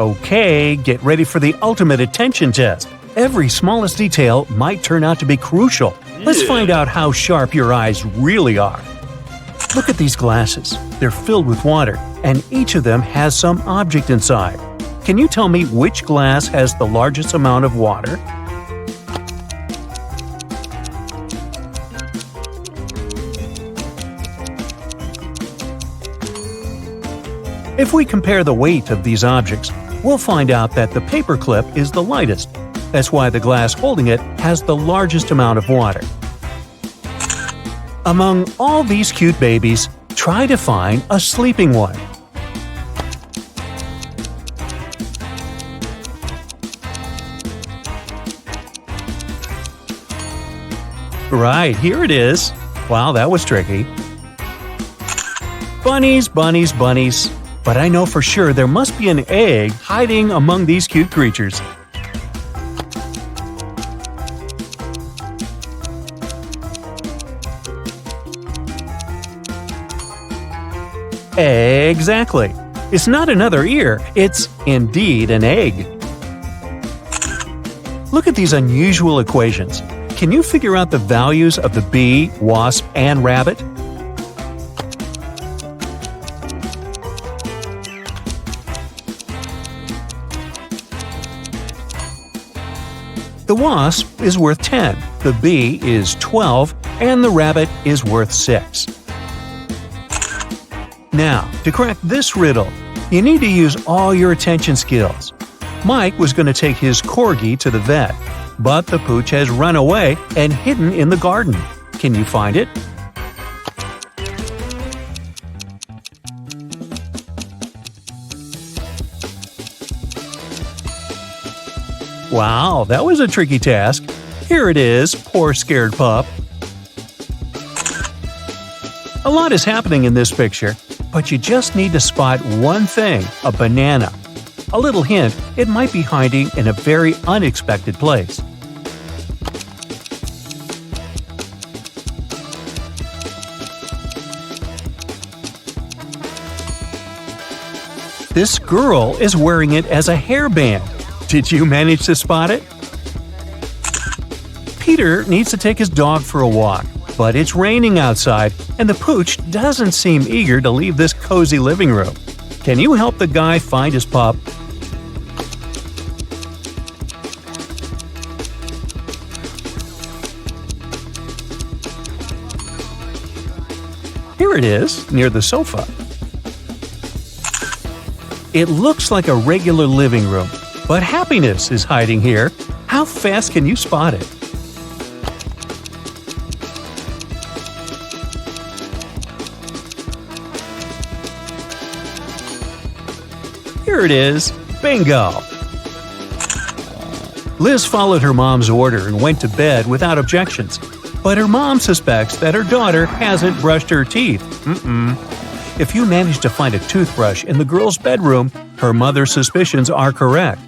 Okay, get ready for the ultimate attention test. Every smallest detail might turn out to be crucial. Let's find out how sharp your eyes really are. Look at these glasses. They're filled with water, and each of them has some object inside. Can you tell me which glass has the largest amount of water? If we compare the weight of these objects, we'll find out that the paperclip is the lightest. That's why the glass holding it has the largest amount of water. Among all these cute babies, try to find a sleeping one. Right, here it is. Wow, that was tricky. Bunnies, bunnies, bunnies. But I know for sure there must be an egg hiding among these cute creatures. Exactly. It's not another ear, it's indeed an egg. Look at these unusual equations. Can you figure out the values of the bee, wasp, and rabbit? The wasp is worth 10, the bee is 12, and the rabbit is worth 6. Now, to crack this riddle, you need to use all your attention skills. Mike was going to take his corgi to the vet, but the pooch has run away and hidden in the garden. Can you find it? Wow, that was a tricky task. Here it is, poor scared pup. A lot is happening in this picture, but you just need to spot one thing, a banana. A little hint, it might be hiding in a very unexpected place. This girl is wearing it as a hairband. Did you manage to spot it? Peter needs to take his dog for a walk, but it's raining outside and the pooch doesn't seem eager to leave this cozy living room. Can you help the guy find his pup? Here it is, near the sofa. It looks like a regular living room, but happiness is hiding here. How fast can you spot it? Here it is. Bingo! Liz followed her mom's order and went to bed without objections. But her mom suspects that her daughter hasn't brushed her teeth. If you manage to find a toothbrush in the girl's bedroom, her mother's suspicions are correct.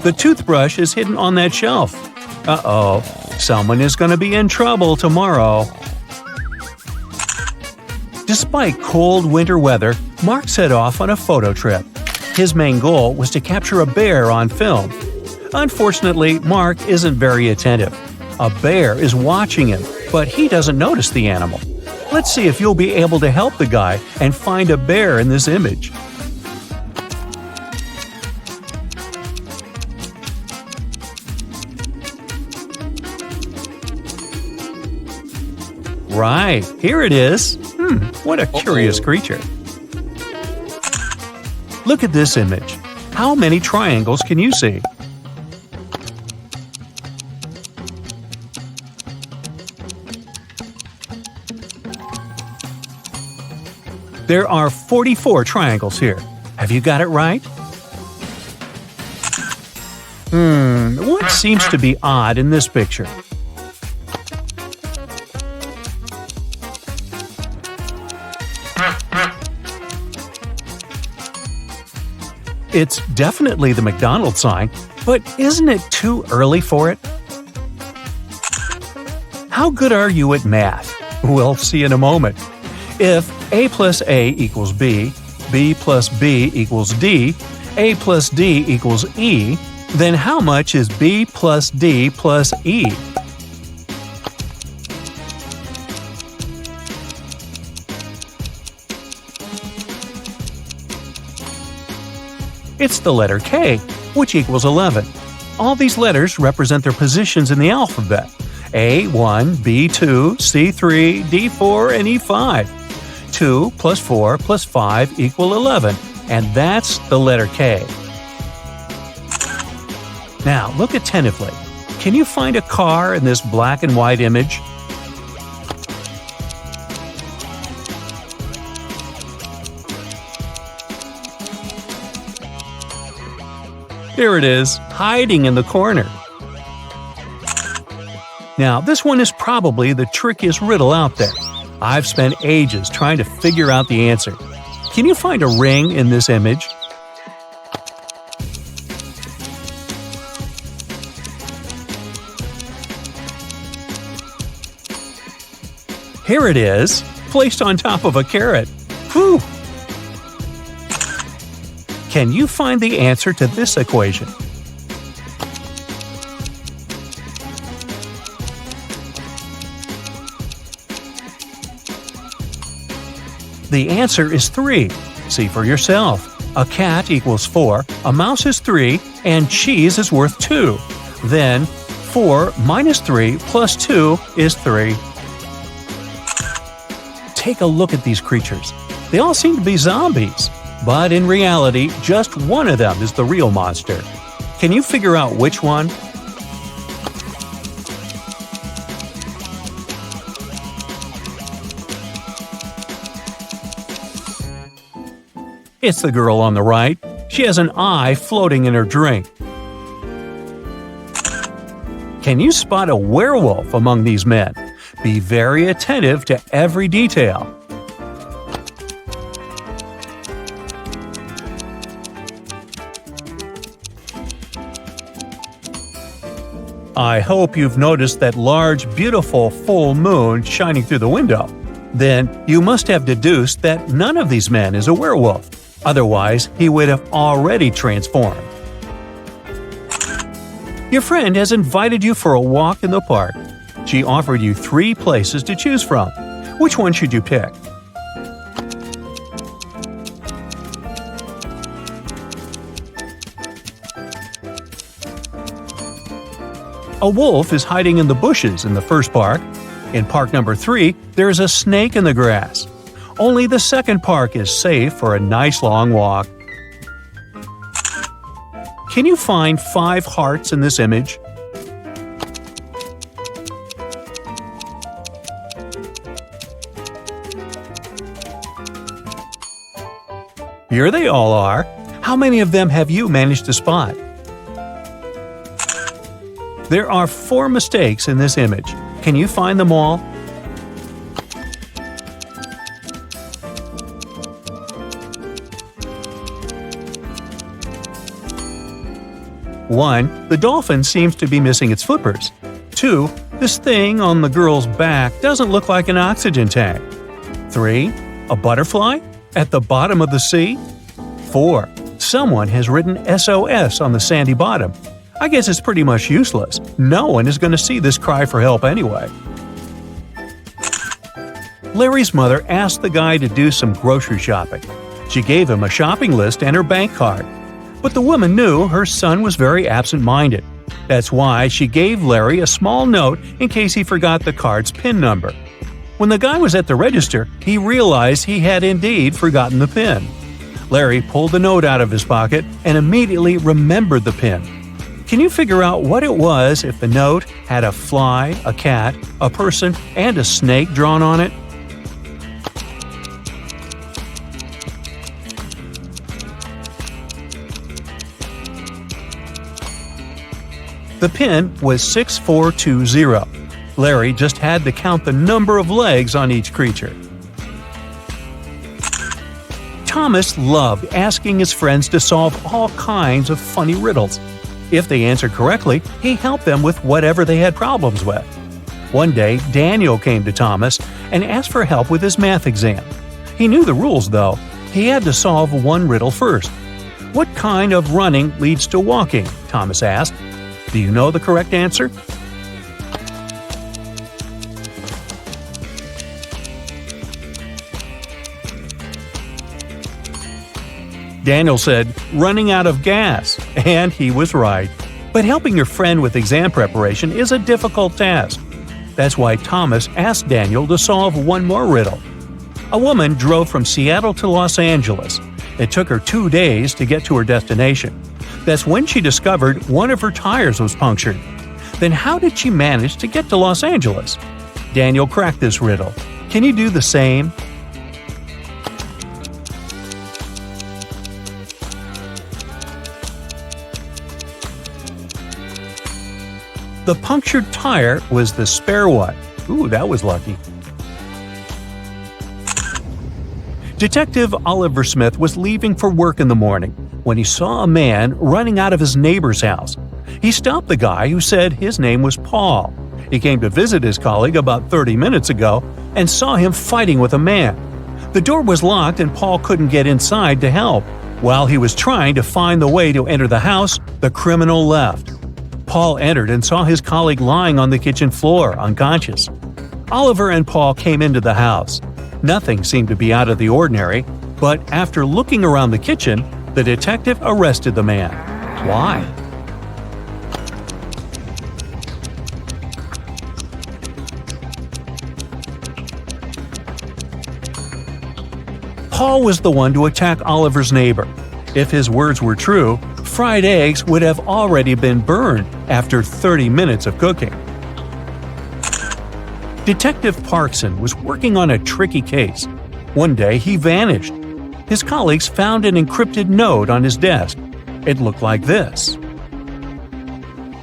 The toothbrush is hidden on that shelf. Uh-oh, someone is going to be in trouble tomorrow. Despite cold winter weather, Mark set off on a photo trip. His main goal was to capture a bear on film. Unfortunately, Mark isn't very attentive. A bear is watching him, but he doesn't notice the animal. Let's see if you'll be able to help the guy and find a bear in this image. Right, here it is. What a curious creature. Look at this image. How many triangles can you see? There are 44 triangles here. Have you got it right? What seems to be odd in this picture? It's definitely the McDonald's sign, but isn't it too early for it? How good are you at math? We'll see in a moment. If A plus A equals B, B plus B equals D, A plus D equals E, then how much is B plus D plus E? It's the letter K, which equals 11. All these letters represent their positions in the alphabet: A1, B2, C3, D4, and E5. 2 plus 4 plus 5 equal 11, and that's the letter K. Now, look attentively. Can you find a car in this black and white image? There it is, hiding in the corner. Now, this one is probably the trickiest riddle out there. I've spent ages trying to figure out the answer. Can you find a ring in this image? Here it is, placed on top of a carrot. Whew! Can you find the answer to this equation? The answer is 3. See for yourself. A cat equals 4, a mouse is 3, and cheese is worth 2. Then, 4 minus 3 plus 2 is 3. Take a look at these creatures. They all seem to be zombies. But in reality, just one of them is the real monster. Can you figure out which one? It's the girl on the right. She has an eye floating in her drink. Can you spot a werewolf among these men? Be very attentive to every detail. I hope you've noticed that large, beautiful full moon shining through the window. Then you must have deduced that none of these men is a werewolf. Otherwise, he would have already transformed. Your friend has invited you for a walk in the park. She offered you 3 places to choose from. Which one should you pick? A wolf is hiding in the bushes in the first park. In park number 3, there is a snake in the grass. Only the second park is safe for a nice long walk. Can you find 5 hearts in this image? Here they all are. How many of them have you managed to spot? There are 4 mistakes in this image. Can you find them all? One, the dolphin seems to be missing its flippers. 2, this thing on the girl's back doesn't look like an oxygen tank. 3, a butterfly at the bottom of the sea. 4, someone has written SOS on the sandy bottom. I guess it's pretty much useless. No one is going to see this cry for help anyway. Larry's mother asked the guy to do some grocery shopping. She gave him a shopping list and her bank card. But the woman knew her son was very absent-minded. That's why she gave Larry a small note in case he forgot the card's PIN number. When the guy was at the register, he realized he had indeed forgotten the PIN. Larry pulled the note out of his pocket and immediately remembered the PIN. Can you figure out what it was if the note had a fly, a cat, a person, and a snake drawn on it? The PIN was 6420. Larry just had to count the number of legs on each creature. Thomas loved asking his friends to solve all kinds of funny riddles. If they answered correctly, he helped them with whatever they had problems with. One day, Daniel came to Thomas and asked for help with his math exam. He knew the rules, though. He had to solve one riddle first. "What kind of running leads to walking?" Thomas asked. Do you know the correct answer? Daniel said, "Running out of gas," and he was right. But helping your friend with exam preparation is a difficult task. That's why Thomas asked Daniel to solve one more riddle. A woman drove from Seattle to Los Angeles. It took her 2 days to get to her destination. That's when she discovered one of her tires was punctured. Then how did she manage to get to Los Angeles? Daniel cracked this riddle. Can you do the same? The punctured tire was the spare one. Ooh, that was lucky. Detective Oliver Smith was leaving for work in the morning when he saw a man running out of his neighbor's house. He stopped the guy who said his name was Paul. He came to visit his colleague about 30 minutes ago and saw him fighting with a man. The door was locked and Paul couldn't get inside to help. While he was trying to find the way to enter the house, the criminal left. Paul entered and saw his colleague lying on the kitchen floor, unconscious. Oliver and Paul came into the house. Nothing seemed to be out of the ordinary, but after looking around the kitchen, the detective arrested the man. Why? Paul was the one to attack Oliver's neighbor. If his words were true, fried eggs would have already been burned after 30 minutes of cooking. Detective Parkson was working on a tricky case. One day, he vanished. His colleagues found an encrypted note on his desk. It looked like this.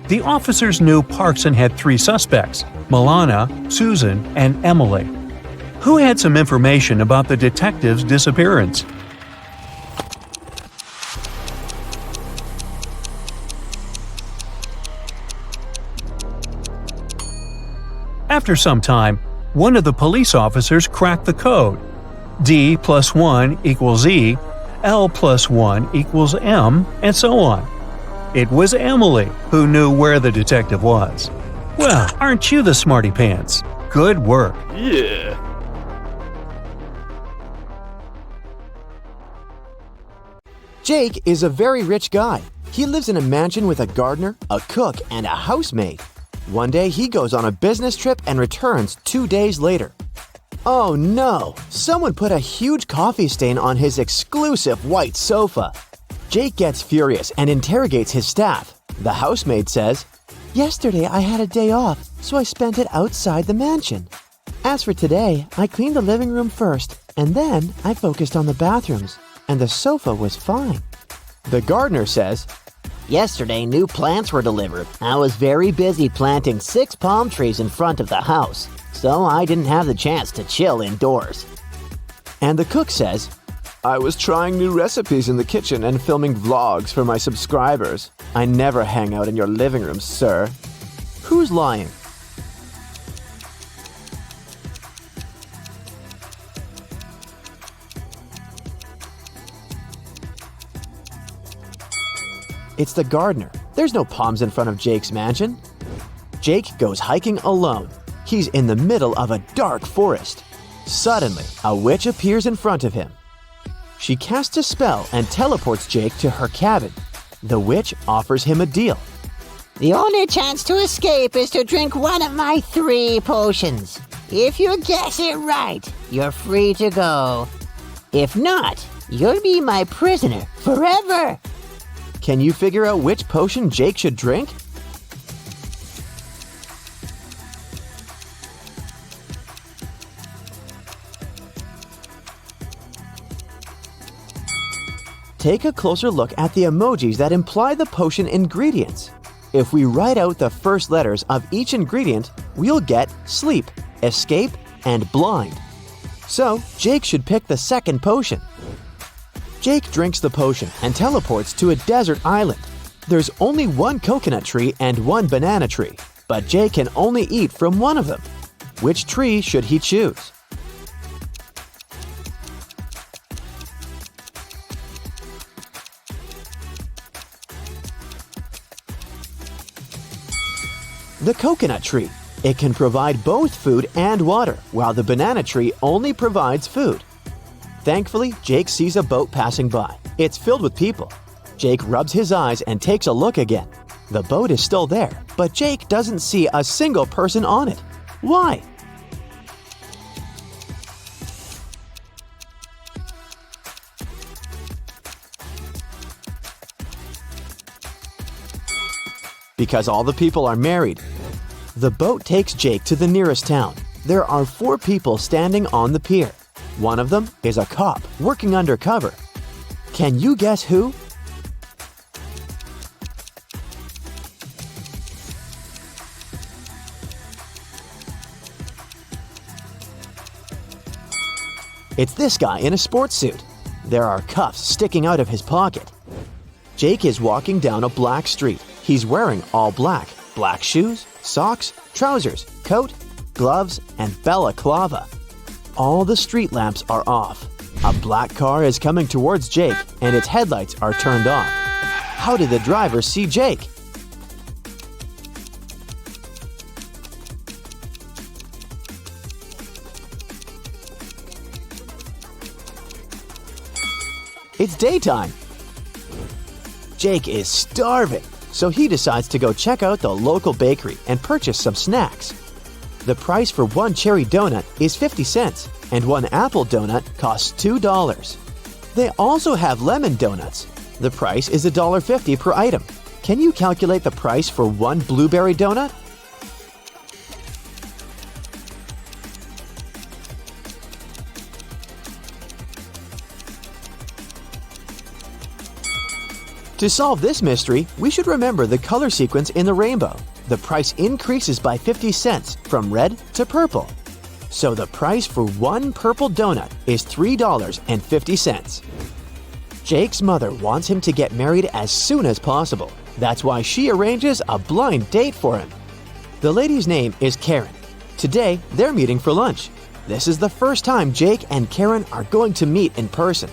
The officers knew Parkson had 3 suspects: Milana, Susan, and Emily. Who had some information about the detective's disappearance? After some time, one of the police officers cracked the code. D plus 1 equals E, L plus 1 equals M, and so on. It was Emily who knew where the detective was. Well, aren't you the smarty pants? Good work. Yeah. Jake is a very rich guy. He lives in a mansion with a gardener, a cook, and a housemaid. One day, he goes on a business trip and returns 2 days later. Oh no! Someone put a huge coffee stain on his exclusive white sofa. Jake gets furious and interrogates his staff. The housemaid says, "Yesterday I had a day off, so I spent it outside the mansion. As for today, I cleaned the living room first, and then I focused on the bathrooms, and the sofa was fine." The gardener says, "Yesterday, new plants were delivered. I was very busy planting 6 palm trees in front of the house, so I didn't have the chance to chill indoors." And the cook says, "I was trying new recipes in the kitchen and filming vlogs for my subscribers. I never hang out in your living room, sir." Who's lying? It's the gardener. There's no palms in front of Jake's mansion. Jake goes hiking alone. He's in the middle of a dark forest. Suddenly, a witch appears in front of him. She casts a spell and teleports Jake to her cabin. The witch offers him a deal. "The only chance to escape is to drink one of my 3 potions. If you guess it right, you're free to go. If not, you'll be my prisoner forever." Can you figure out which potion Jake should drink? Take a closer look at the emojis that imply the potion ingredients. If we write out the first letters of each ingredient, we'll get sleep, escape, and blind. So, Jake should pick the second potion. Jake drinks the potion and teleports to a desert island. There's only 1 coconut tree and 1 banana tree. but Jake can only eat from one of them. Which tree should he choose? The coconut tree. It can provide both food and water, while the banana tree only provides food. Thankfully, Jake sees a boat passing by. It's filled with people. Jake rubs his eyes and takes a look again. The boat is still there, but Jake doesn't see a single person on it. Why? Because all the people are married. The boat takes Jake to the nearest town. There are 4 people standing on the pier. One of them is a cop working undercover. Can you guess who? It's this guy in a sports suit. There are cuffs sticking out of his pocket. Jake is walking down a black street. He's wearing all black. Black shoes, socks, trousers, coat, gloves, and balaclava. All the street lamps are off. A black car is coming towards Jake, and its headlights are turned off. How did the driver see Jake? It's daytime. Jake is starving, so he decides to go check out the local bakery and purchase some snacks. The price for one cherry donut is 50 cents, and one apple donut costs $2. They also have lemon donuts. The price is $1.50 per item. Can you calculate the price for one blueberry donut? To solve this mystery, we should remember the color sequence in the rainbow. The price increases by 50 cents from red to purple. So the price for one purple donut is $3.50. Jake's mother wants him to get married as soon as possible. That's why she arranges a blind date for him. The lady's name is Karen. Today, they're meeting for lunch. This is the first time Jake and Karen are going to meet in person,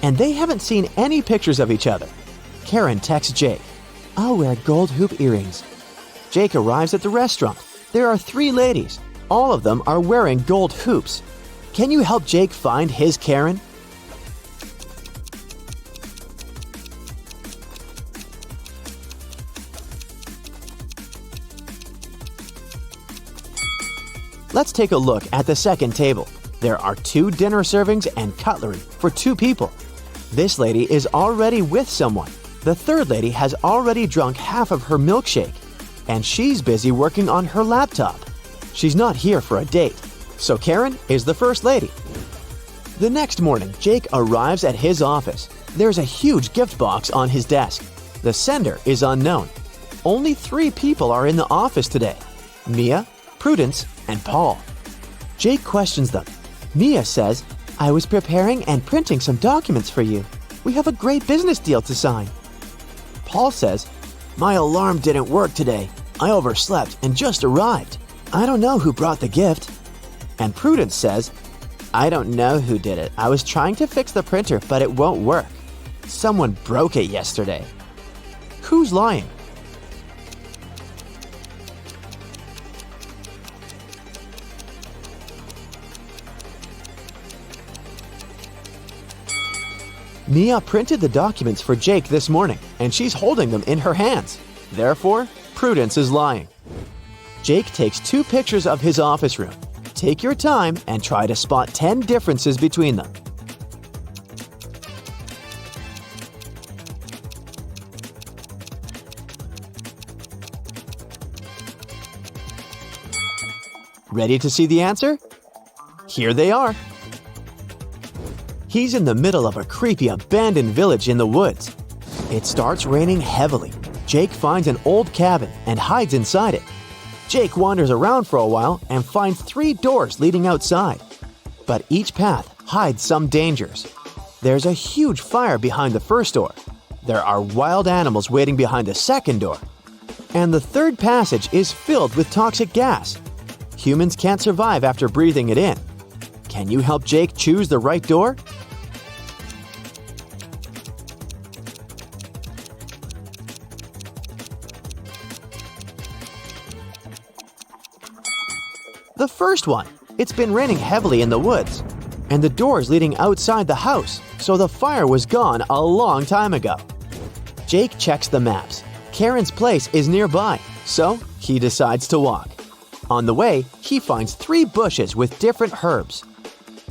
and they haven't seen any pictures of each other. Karen texts Jake, "I'll wear gold hoop earrings." Jake arrives at the restaurant. There are 3 ladies. All of them are wearing gold hoops. Can you help Jake find his Karen? Let's take a look at the second table. There are 2 dinner servings and cutlery for 2 people. This lady is already with someone. The third lady has already drunk half of her milkshake, and she's busy working on her laptop. She's not here for a date, so Karen is the first lady. The next morning, Jake arrives at his office. There's a huge gift box on his desk. The sender is unknown. Only 3 people are in the office today: Mia, Prudence, and Paul. Jake questions them. Mia says, "I was preparing and printing some documents for you. We have a great business deal to sign." Paul says, "My alarm didn't work today. I overslept and just arrived. I don't know who brought the gift." And Prudence says, "I don't know who did it. I was trying to fix the printer, but it won't work. Someone broke it yesterday." Who's lying? Mia printed the documents for Jake this morning, and she's holding them in her hands. Therefore, Prudence is lying. Jake takes 2 pictures of his office room. Take your time and try to spot 10 differences between them. Ready to see the answer? Here they are. He's in the middle of a creepy abandoned village in the woods. It starts raining heavily. Jake finds an old cabin and hides inside it. Jake wanders around for a while and finds 3 doors leading outside. But each path hides some dangers. There's a huge fire behind the first door. There are wild animals waiting behind the second door. And the third passage is filled with toxic gas. Humans can't survive after breathing it in. Can you help Jake choose the right door? The first one. It's been raining heavily in the woods, and the door's leading outside the house, so the fire was gone a long time ago. Jake checks the maps. Karen's place is nearby, so he decides to walk. On the way, he finds 3 bushes with different herbs.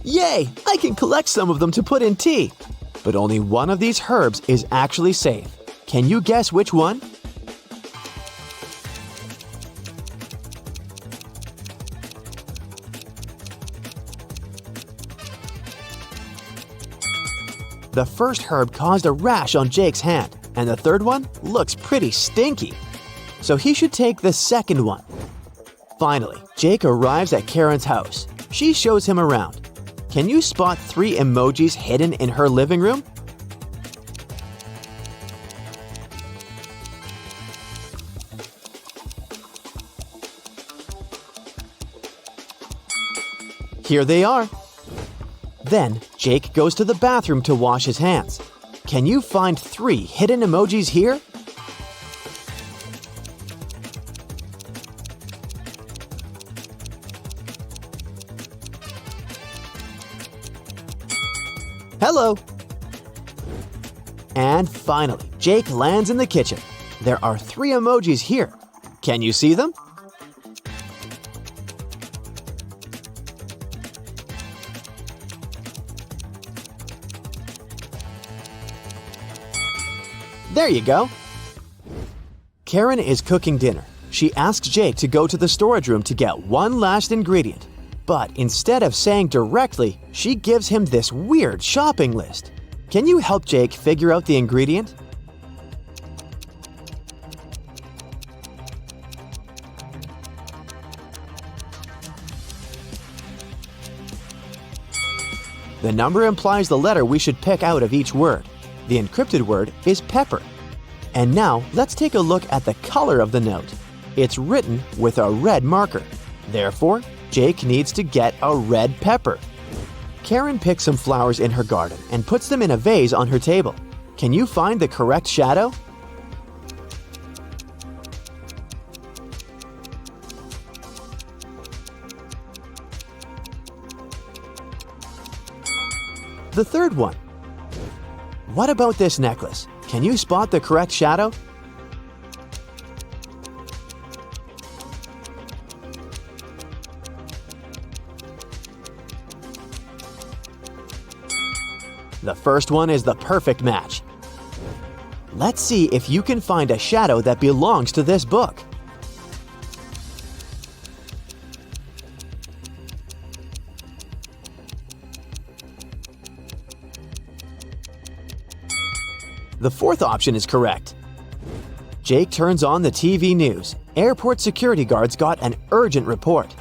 Yay! I can collect some of them to put in tea! But only one of these herbs is actually safe. Can you guess which one? The first herb caused a rash on Jake's hand, and the third one looks pretty stinky. So he should take the second one. Finally, Jake arrives at Karen's house. She shows him around. Can you spot 3 emojis hidden in her living room? Here they are. Then, Jake goes to the bathroom to wash his hands. Can you find 3 hidden emojis here? Hello! And finally, Jake lands in the kitchen. There are 3 emojis here. Can you see them? There you go. Karen is cooking dinner. She asks Jake to go to the storage room to get one last ingredient. But instead of saying directly, she gives him this weird shopping list. Can you help Jake figure out the ingredient? The number implies the letter we should pick out of each word. The encrypted word is pepper. And now let's take a look at the color of the note. It's written with a red marker. Therefore, Jake needs to get a red pepper. Karen picks some flowers in her garden and puts them in a vase on her table. Can you find the correct shadow? The third one. What about this necklace? Can you spot the correct shadow? The first one is the perfect match. Let's see if you can find a shadow that belongs to this book. The fourth option is correct. Jake turns on the TV news. Airport security guards got an urgent report.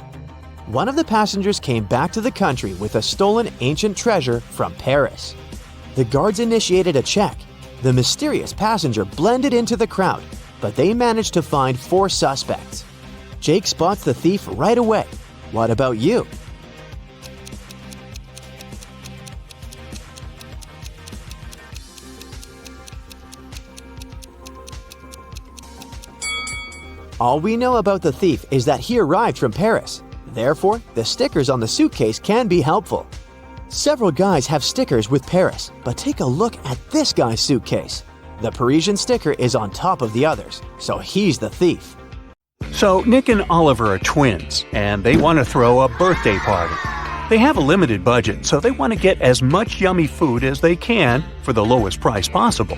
One of the passengers came back to the country with a stolen ancient treasure from Paris. The guards initiated a check. The mysterious passenger blended into the crowd, but they managed to find 4 suspects. Jake spots the thief right away. What about you? All we know about the thief is that he arrived from Paris. Therefore, the stickers on the suitcase can be helpful. Several guys have stickers with Paris, but take a look at this guy's suitcase. The Parisian sticker is on top of the others, so he's the thief. So Nick and Oliver are twins, and they want to throw a birthday party. They have a limited budget, so they want to get as much yummy food as they can for the lowest price possible.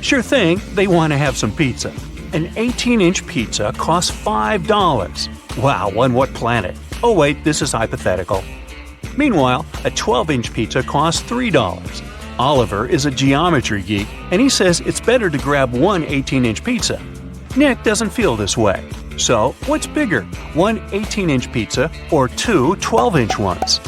Sure thing, they want to have some pizza. An 18-inch pizza costs $5. Wow, on what planet? Oh wait, this is hypothetical. Meanwhile, a 12-inch pizza costs $3. Oliver is a geometry geek, and he says it's better to grab one 18-inch pizza. Nick doesn't feel this way. So, what's bigger, one 18-inch pizza or 2 12-inch ones?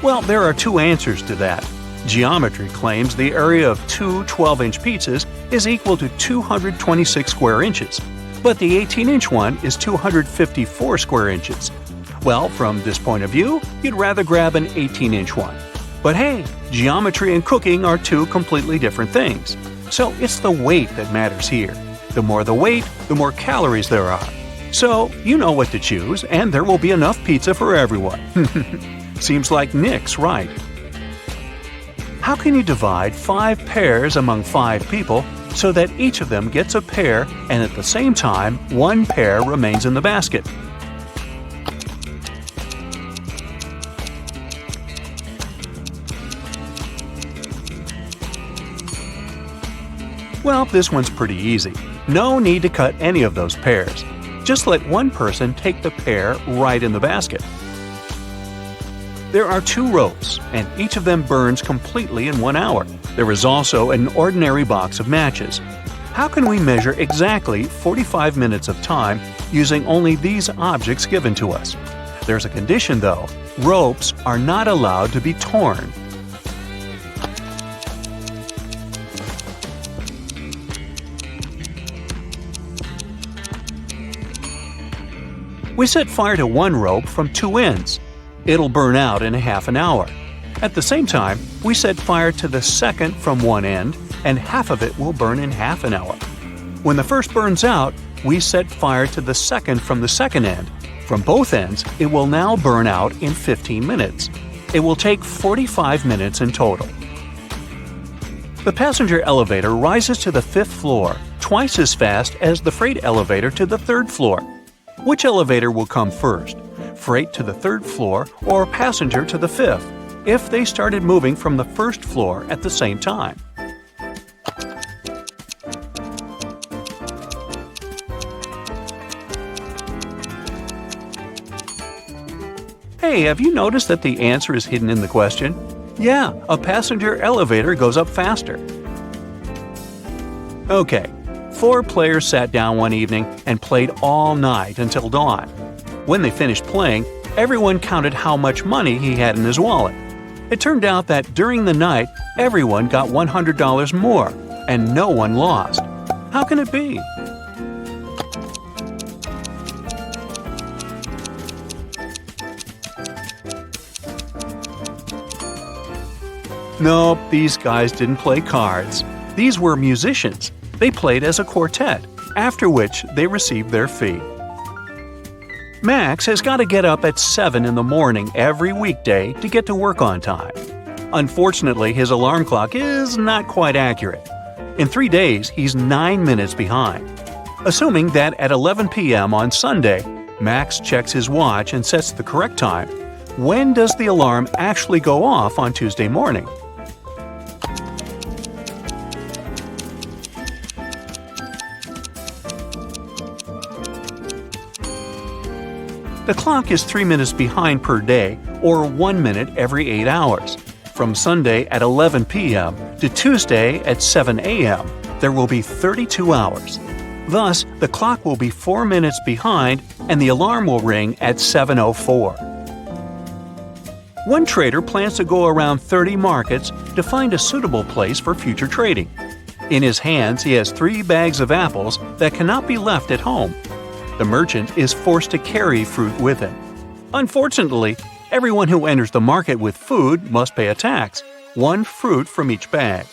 Well, there are two answers to that. Geometry claims the area of two 12-inch pizzas is equal to 226 square inches, but the 18-inch one is 254 square inches. Well, from this point of view, you'd rather grab an 18-inch one. But hey, geometry and cooking are two completely different things. So it's the weight that matters here. The more the weight, the more calories there are. So you know what to choose, and there will be enough pizza for everyone. Seems like Nick's right. How can you divide 5 pears among 5 people so that each of them gets a pear and at the same time 1 pear remains in the basket? Well, this one's pretty easy. No need to cut any of those pears. Just let one person take the pear right in the basket. There are 2 ropes, and each of them burns completely in 1 hour. There is also an ordinary box of matches. How can we measure exactly 45 minutes of time using only these objects given to us? There's a condition though. Ropes are not allowed to be torn. We set fire to one rope from 2 ends. It'll burn out in half an hour. At the same time, we set fire to the second from one end, and half of it will burn in half an hour. When the first burns out, we set fire to the second from the second end. From both ends, it will now burn out in 15 minutes. It will take 45 minutes in total. The passenger elevator rises to the 5th floor, twice as fast as the freight elevator to the 3rd floor. Which elevator will come first? Freight to the 3rd floor or passenger to the 5th, if they started moving from the 1st floor at the same time? Hey, have you noticed that the answer is hidden in the question? Yeah, a passenger elevator goes up faster. Okay. 4 players sat down one evening and played all night until dawn. When they finished playing, everyone counted how much money he had in his wallet. It turned out that during the night, everyone got $100 more, and no one lost. How can it be? Nope, these guys didn't play cards. These were musicians. They played as a quartet, after which they received their fee. Max has got to get up at 7 in the morning every weekday to get to work on time. Unfortunately, his alarm clock is not quite accurate. In 3 days, he's 9 minutes behind. Assuming that at 11 p.m. on Sunday, Max checks his watch and sets the correct time, when does the alarm actually go off on Tuesday morning? The clock is 3 minutes behind per day, or 1 minute every 8 hours. From Sunday at 11 p.m. to Tuesday at 7 a.m., there will be 32 hours. Thus, the clock will be 4 minutes behind and the alarm will ring at 7:04. One trader plans to go around 30 markets to find a suitable place for future trading. In his hands, he has 3 bags of apples that cannot be left at home. The merchant is forced to carry fruit with him. Unfortunately, everyone who enters the market with food must pay a tax, 1 fruit from each bag.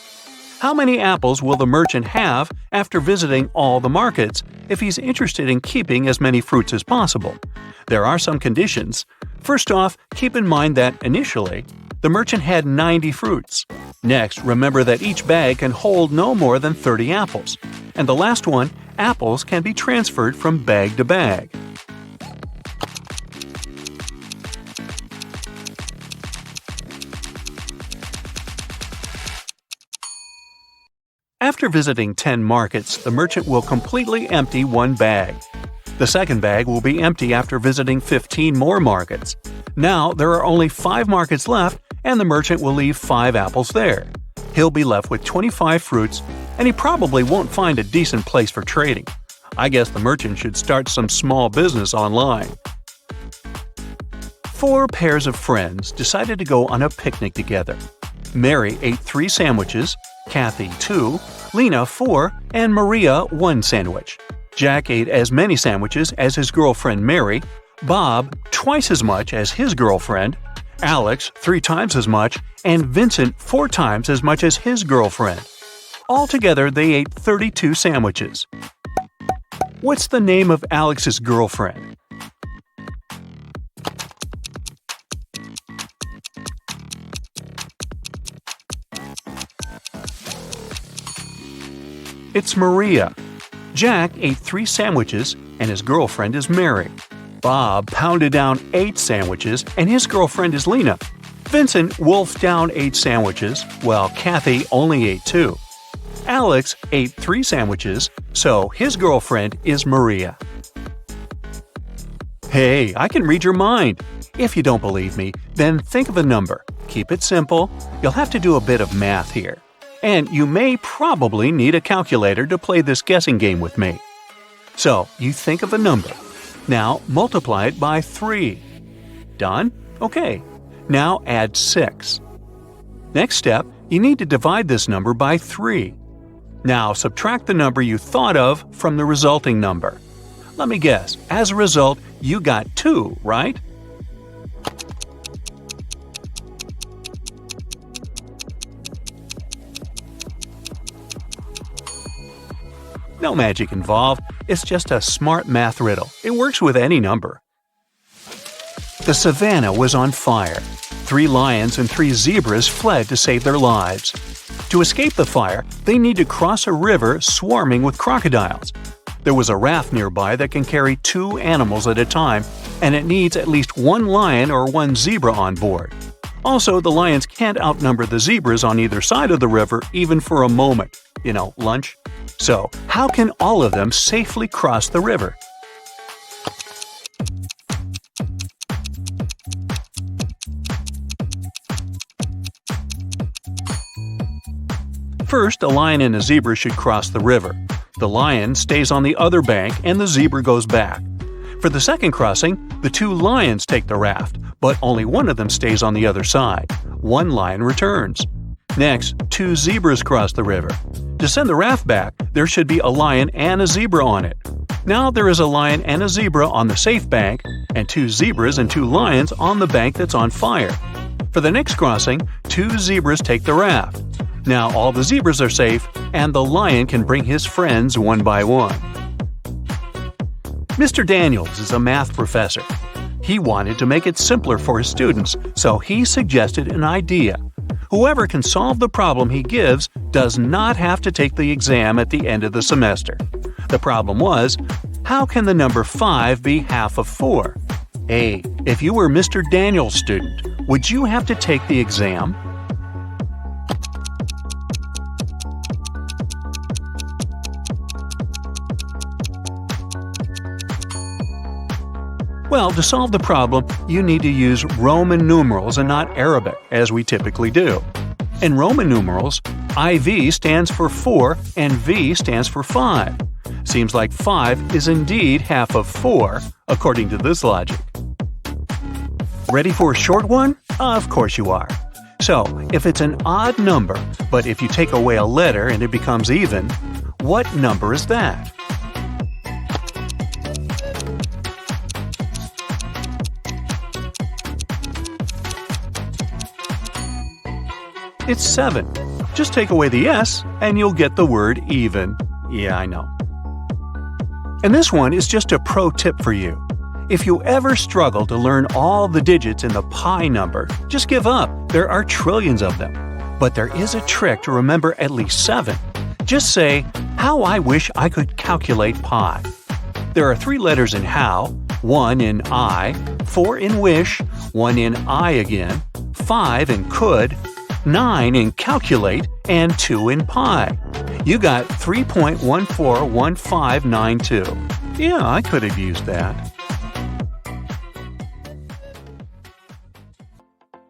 How many apples will the merchant have after visiting all the markets if he's interested in keeping as many fruits as possible? There are some conditions. First off, keep in mind that initially, the merchant had 90 fruits. Next, remember that each bag can hold no more than 30 apples. And the last one, apples can be transferred from bag to bag. After visiting 10 markets, the merchant will completely empty 1 bag. The second bag will be empty after visiting 15 more markets. Now there are only 5 markets left, and the merchant will leave 5 apples there. He'll be left with 25 fruits, and he probably won't find a decent place for trading. I guess the merchant should start some small business online. Four pairs of friends decided to go on a picnic together. Mary ate 3 sandwiches, Kathy 2, Lena 4, and Maria 1 sandwich. Jack ate as many sandwiches as his girlfriend Mary, Bob twice as much as his girlfriend, Alex 3 times as much, and Vincent 4 times as much as his girlfriend. Altogether, they ate 32 sandwiches. What's the name of Alex's girlfriend? It's Maria. Jack ate 3 sandwiches, and his girlfriend is Mary. Bob pounded down 8 sandwiches, and his girlfriend is Lena. Vincent wolfed down 8 sandwiches, while Kathy only ate 2. Alex ate 3 sandwiches, so his girlfriend is Maria. Hey, I can read your mind. If you don't believe me, then think of a number. Keep it simple. You'll have to do a bit of math here. And you may probably need a calculator to play this guessing game with me. So, you think of a number. Now, multiply it by 3. Done? Okay. Now add 6. Next step, you need to divide this number by 3. Now subtract the number you thought of from the resulting number. Let me guess, as a result, you got 2, right? No magic involved, it's just a smart math riddle. It works with any number. The savannah was on fire. 3 lions and 3 zebras fled to save their lives. To escape the fire, they need to cross a river swarming with crocodiles. There was a raft nearby that can carry 2 animals at a time, and it needs at least 1 lion or 1 zebra on board. Also, the lions can't outnumber the zebras on either side of the river even for a moment. Lunch. So, how can all of them safely cross the river? First, a lion and a zebra should cross the river. The lion stays on the other bank and the zebra goes back. For the second crossing, the 2 lions take the raft, but only one of them stays on the other side. 1 lion returns. Next, 2 zebras cross the river. To send the raft back, there should be a lion and a zebra on it. Now there is a lion and a zebra on the safe bank, and 2 zebras and 2 lions on the bank that's on fire. For the next crossing, 2 zebras take the raft. Now all the zebras are safe, and the lion can bring his friends one by one. Mr. Daniels is a math professor. He wanted to make it simpler for his students, so he suggested an idea. Whoever can solve the problem he gives does not have to take the exam at the end of the semester. The problem was, how can the number 5 be half of 4? A. If you were Mr. Daniels' student, would you have to take the exam? Well, to solve the problem, you need to use Roman numerals and not Arabic, as we typically do. In Roman numerals, IV stands for 4 and V stands for 5. Seems like 5 is indeed half of 4, according to this logic. Ready for a short one? Of course you are. So, if it's an odd number, but if you take away a letter and it becomes even, what number is that? It's 7. Just take away the S and you'll get the word even. Yeah, I know. And this one is just a pro tip for you. If you ever struggle to learn all the digits in the pi number, just give up. There are trillions of them. But there is a trick to remember at least 7. Just say, how I wish I could calculate pi. There are 3 letters in how, 1 in I, 4 in wish, 1 in I again, 5 in could, 9 in calculate, and 2 in pi. You got 3.141592. Yeah, I could have used that.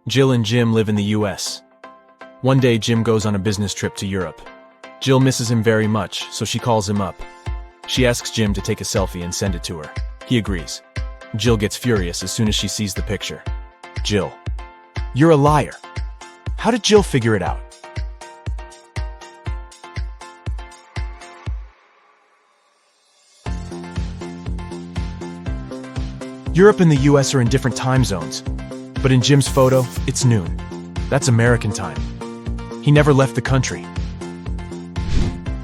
Jill and Jim live in the US. One day, Jim goes on a business trip to Europe. Jill misses him very much, so she calls him up. She asks Jim to take a selfie and send it to her. He agrees. Jill gets furious as soon as she sees the picture. Jill. You're a liar. How did Jill figure it out? Europe and the US are in different time zones, but in Jim's photo, it's noon. That's American time. He never left the country.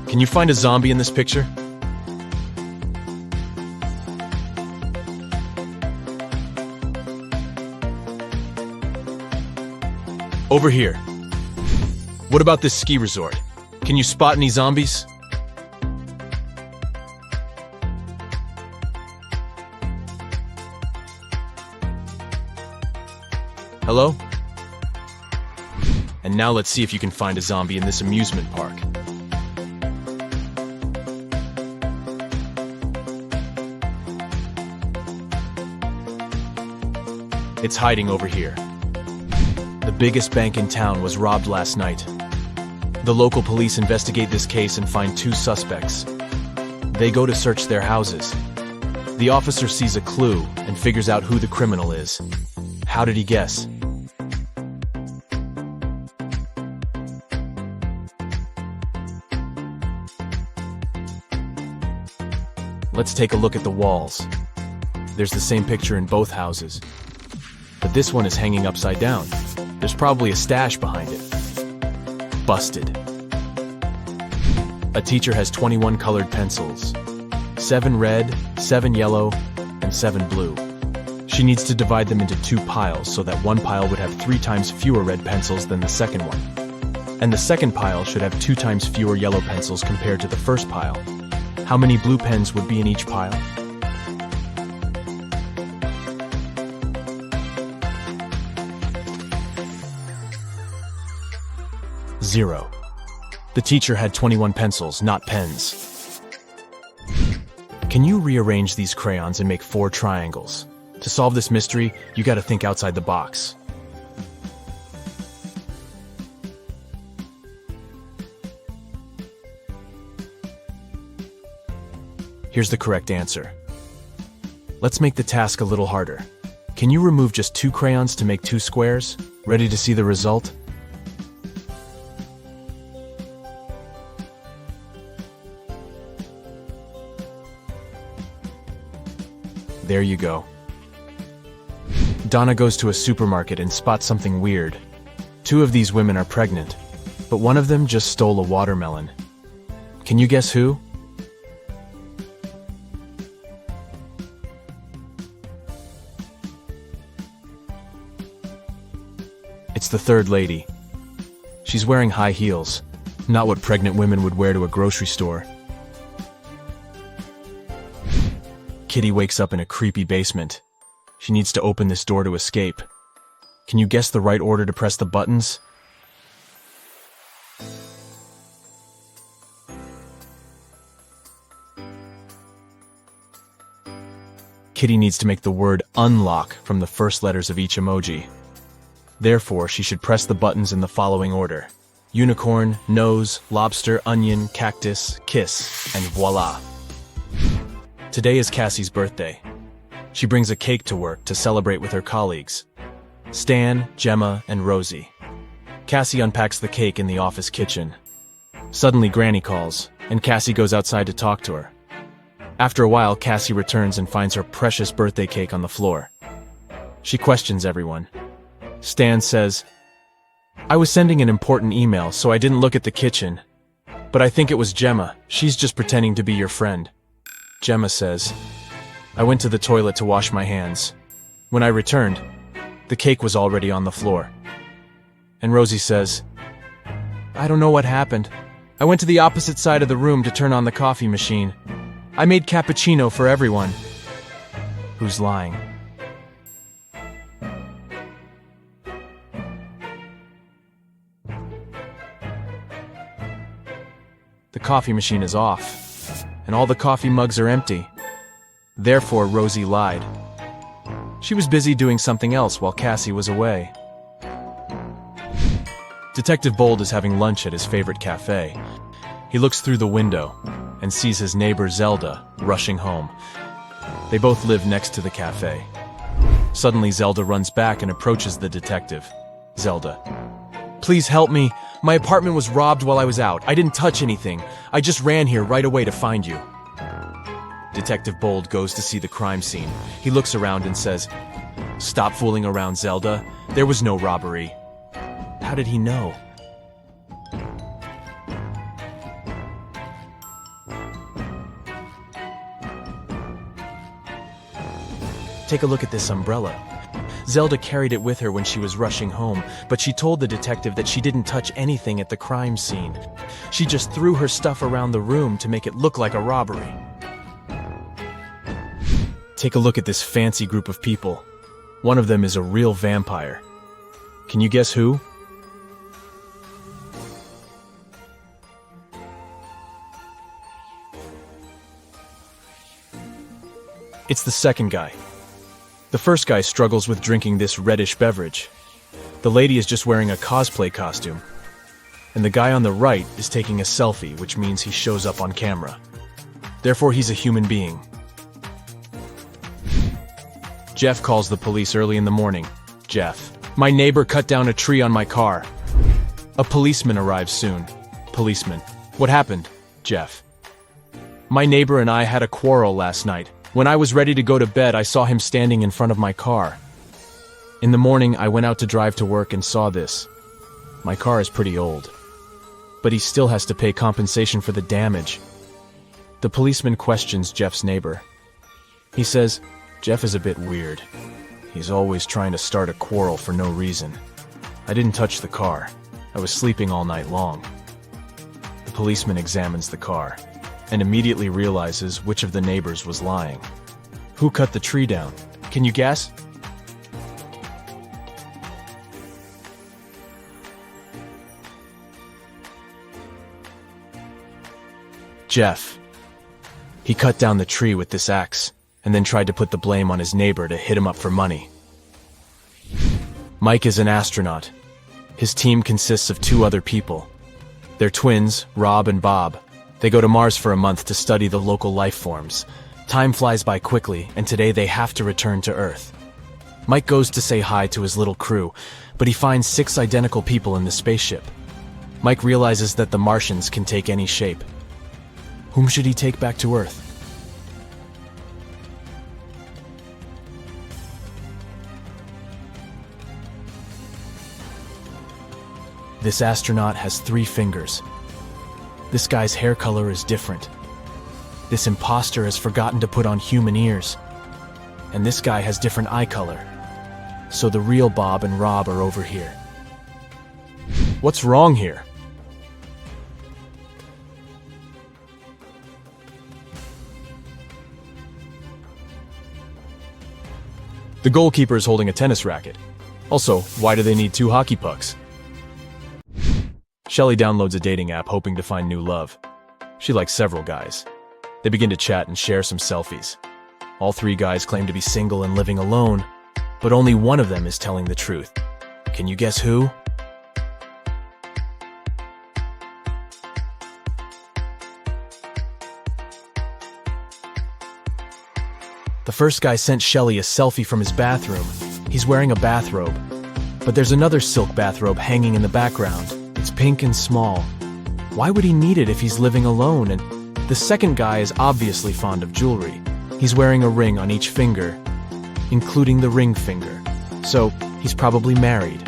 Can you find a zombie in this picture? Over here. What about this ski resort? Can you spot any zombies? Hello? And now let's see if you can find a zombie in this amusement park. It's hiding over here. The biggest bank in town was robbed last night. The local police investigate this case and find 2 suspects. They go to search their houses. The officer sees a clue and figures out who the criminal is. How did he guess? Let's take a look at the walls. There's the same picture in both houses. But this one is hanging upside down. There's probably a stash behind it. Busted. A teacher has 21 colored pencils. 7 red, 7 yellow, and 7 blue. She needs to divide them into 2 piles so that one pile would have 3 times fewer red pencils than the second one. And the second pile should have 2 times fewer yellow pencils compared to the first pile. How many blue pens would be in each pile? Zero. The teacher had 21 pencils, not pens. Can you rearrange these crayons and make 4 triangles? To solve this mystery, you gotta think outside the box. Here's the correct answer. Let's make the task a little harder. Can you remove just 2 crayons to make 2 squares? Ready to see the result? There you go. Donna goes to a supermarket and spots something weird. 2 of these women are pregnant, but one of them just stole a watermelon. Can you guess who? It's the third lady. She's wearing high heels, not what pregnant women would wear to a grocery store. Kitty wakes up in a creepy basement. She needs to open this door to escape. Can you guess the right order to press the buttons? Kitty needs to make the word unlock from the first letters of each emoji. Therefore, she should press the buttons in the following order: unicorn, nose, lobster, onion, cactus, kiss, and voila. Today is Cassie's birthday. She brings a cake to work to celebrate with her colleagues, Stan, Gemma, and Rosie. Cassie unpacks the cake in the office kitchen. Suddenly, Granny calls, and Cassie goes outside to talk to her. After a while, Cassie returns and finds her precious birthday cake on the floor. She questions everyone. Stan says, "I was sending an important email, so I didn't look at the kitchen. But I think it was Gemma. She's just pretending to be your friend." Gemma says, "I went to the toilet to wash my hands. When I returned, the cake was already on the floor." And Rosie says, "I don't know what happened. I went to the opposite side of the room to turn on the coffee machine. I made cappuccino for everyone." Who's lying? The coffee machine is off, and all the coffee mugs are empty. Therefore, Rosie lied. She was busy doing something else while Cassie was away. Detective Bold is having lunch at his favorite cafe. He looks through the window and sees his neighbor Zelda rushing home. They both live next to the cafe. Suddenly, Zelda runs back and approaches the detective. Zelda. Please help me. My apartment was robbed while I was out. I didn't touch anything. I just ran here right away to find you. Detective Bold goes to see the crime scene. He looks around and says, Stop fooling around, Zelda. There was no robbery. How did he know? Take a look at this umbrella. Zelda carried it with her when she was rushing home, but she told the detective that she didn't touch anything at the crime scene. She just threw her stuff around the room to make it look like a robbery. Take a look at this fancy group of people. One of them is a real vampire. Can you guess who? It's the second guy. The first guy struggles with drinking this reddish beverage. The lady is just wearing a cosplay costume. And the guy on the right is taking a selfie, which means he shows up on camera. Therefore, he's a human being. Jeff calls the police early in the morning. Jeff. My neighbor cut down a tree on my car. A policeman arrives soon. Policeman. What happened? Jeff. My neighbor and I had a quarrel last night. When I was ready to go to bed, I saw him standing in front of my car. In the morning, I went out to drive to work and saw this. My car is pretty old, but he still has to pay compensation for the damage. The policeman questions Jeff's neighbor. He says, Jeff is a bit weird. He's always trying to start a quarrel for no reason. I didn't touch the car. I was sleeping all night long. The policeman examines the car and immediately realizes which of the neighbors was lying. Who cut the tree down? Can you guess? Jeff. He cut down the tree with this axe and then tried to put the blame on his neighbor to hit him up for money. Mike is an astronaut. His team consists of 2 other people. They're twins, Rob and Bob. They go to Mars for a month to study the local life forms. Time flies by quickly, and today they have to return to Earth. Mike goes to say hi to his little crew, but he finds 6 identical people in the spaceship. Mike realizes that the Martians can take any shape. Whom should he take back to Earth? This astronaut has 3 fingers. This guy's hair color is different. This imposter has forgotten to put on human ears. And this guy has different eye color. So the real Bob and Rob are over here. What's wrong here? The goalkeeper is holding a tennis racket. Also, why do they need 2 hockey pucks? Shelley downloads a dating app hoping to find new love. She likes several guys. They begin to chat and share some selfies. All 3 guys claim to be single and living alone, but only one of them is telling the truth. Can you guess who? The first guy sent Shelley a selfie from his bathroom. He's wearing a bathrobe, but there's another silk bathrobe hanging in the background. It's pink and small. Why would he need it if he's living alone? And the second guy is obviously fond of jewelry. He's wearing a ring on each finger, including the ring finger. So he's probably married.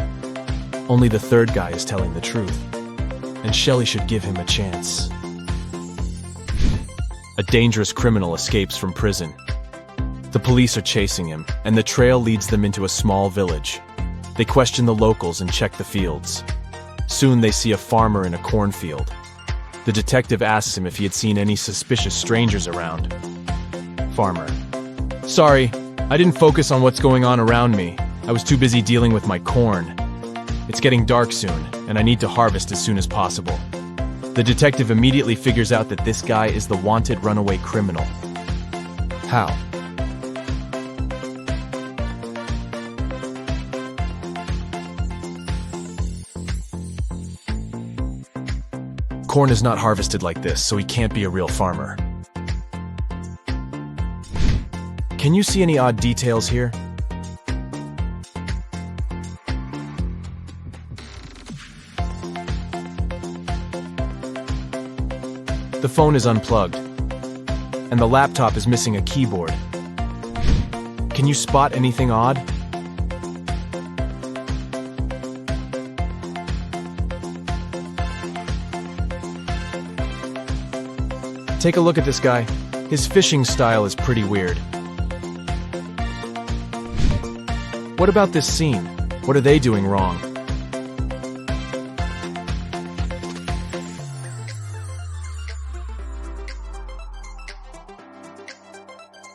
Only the third guy is telling the truth. And Shelley should give him a chance. A dangerous criminal escapes from prison. The police are chasing him, and the trail leads them into a small village. They question the locals and check the fields. Soon they see a farmer in a cornfield. The detective asks him if he had seen any suspicious strangers around. Farmer. Sorry, I didn't focus on what's going on around me. I was too busy dealing with my corn. It's getting dark soon, and I need to harvest as soon as possible. The detective immediately figures out that this guy is the wanted runaway criminal. How? Corn is not harvested like this, so he can't be a real farmer. Can you see any odd details here? The phone is unplugged, and the laptop is missing a keyboard. Can you spot anything odd? Take a look at this guy. His fishing style is pretty weird. What about this scene? What are they doing wrong?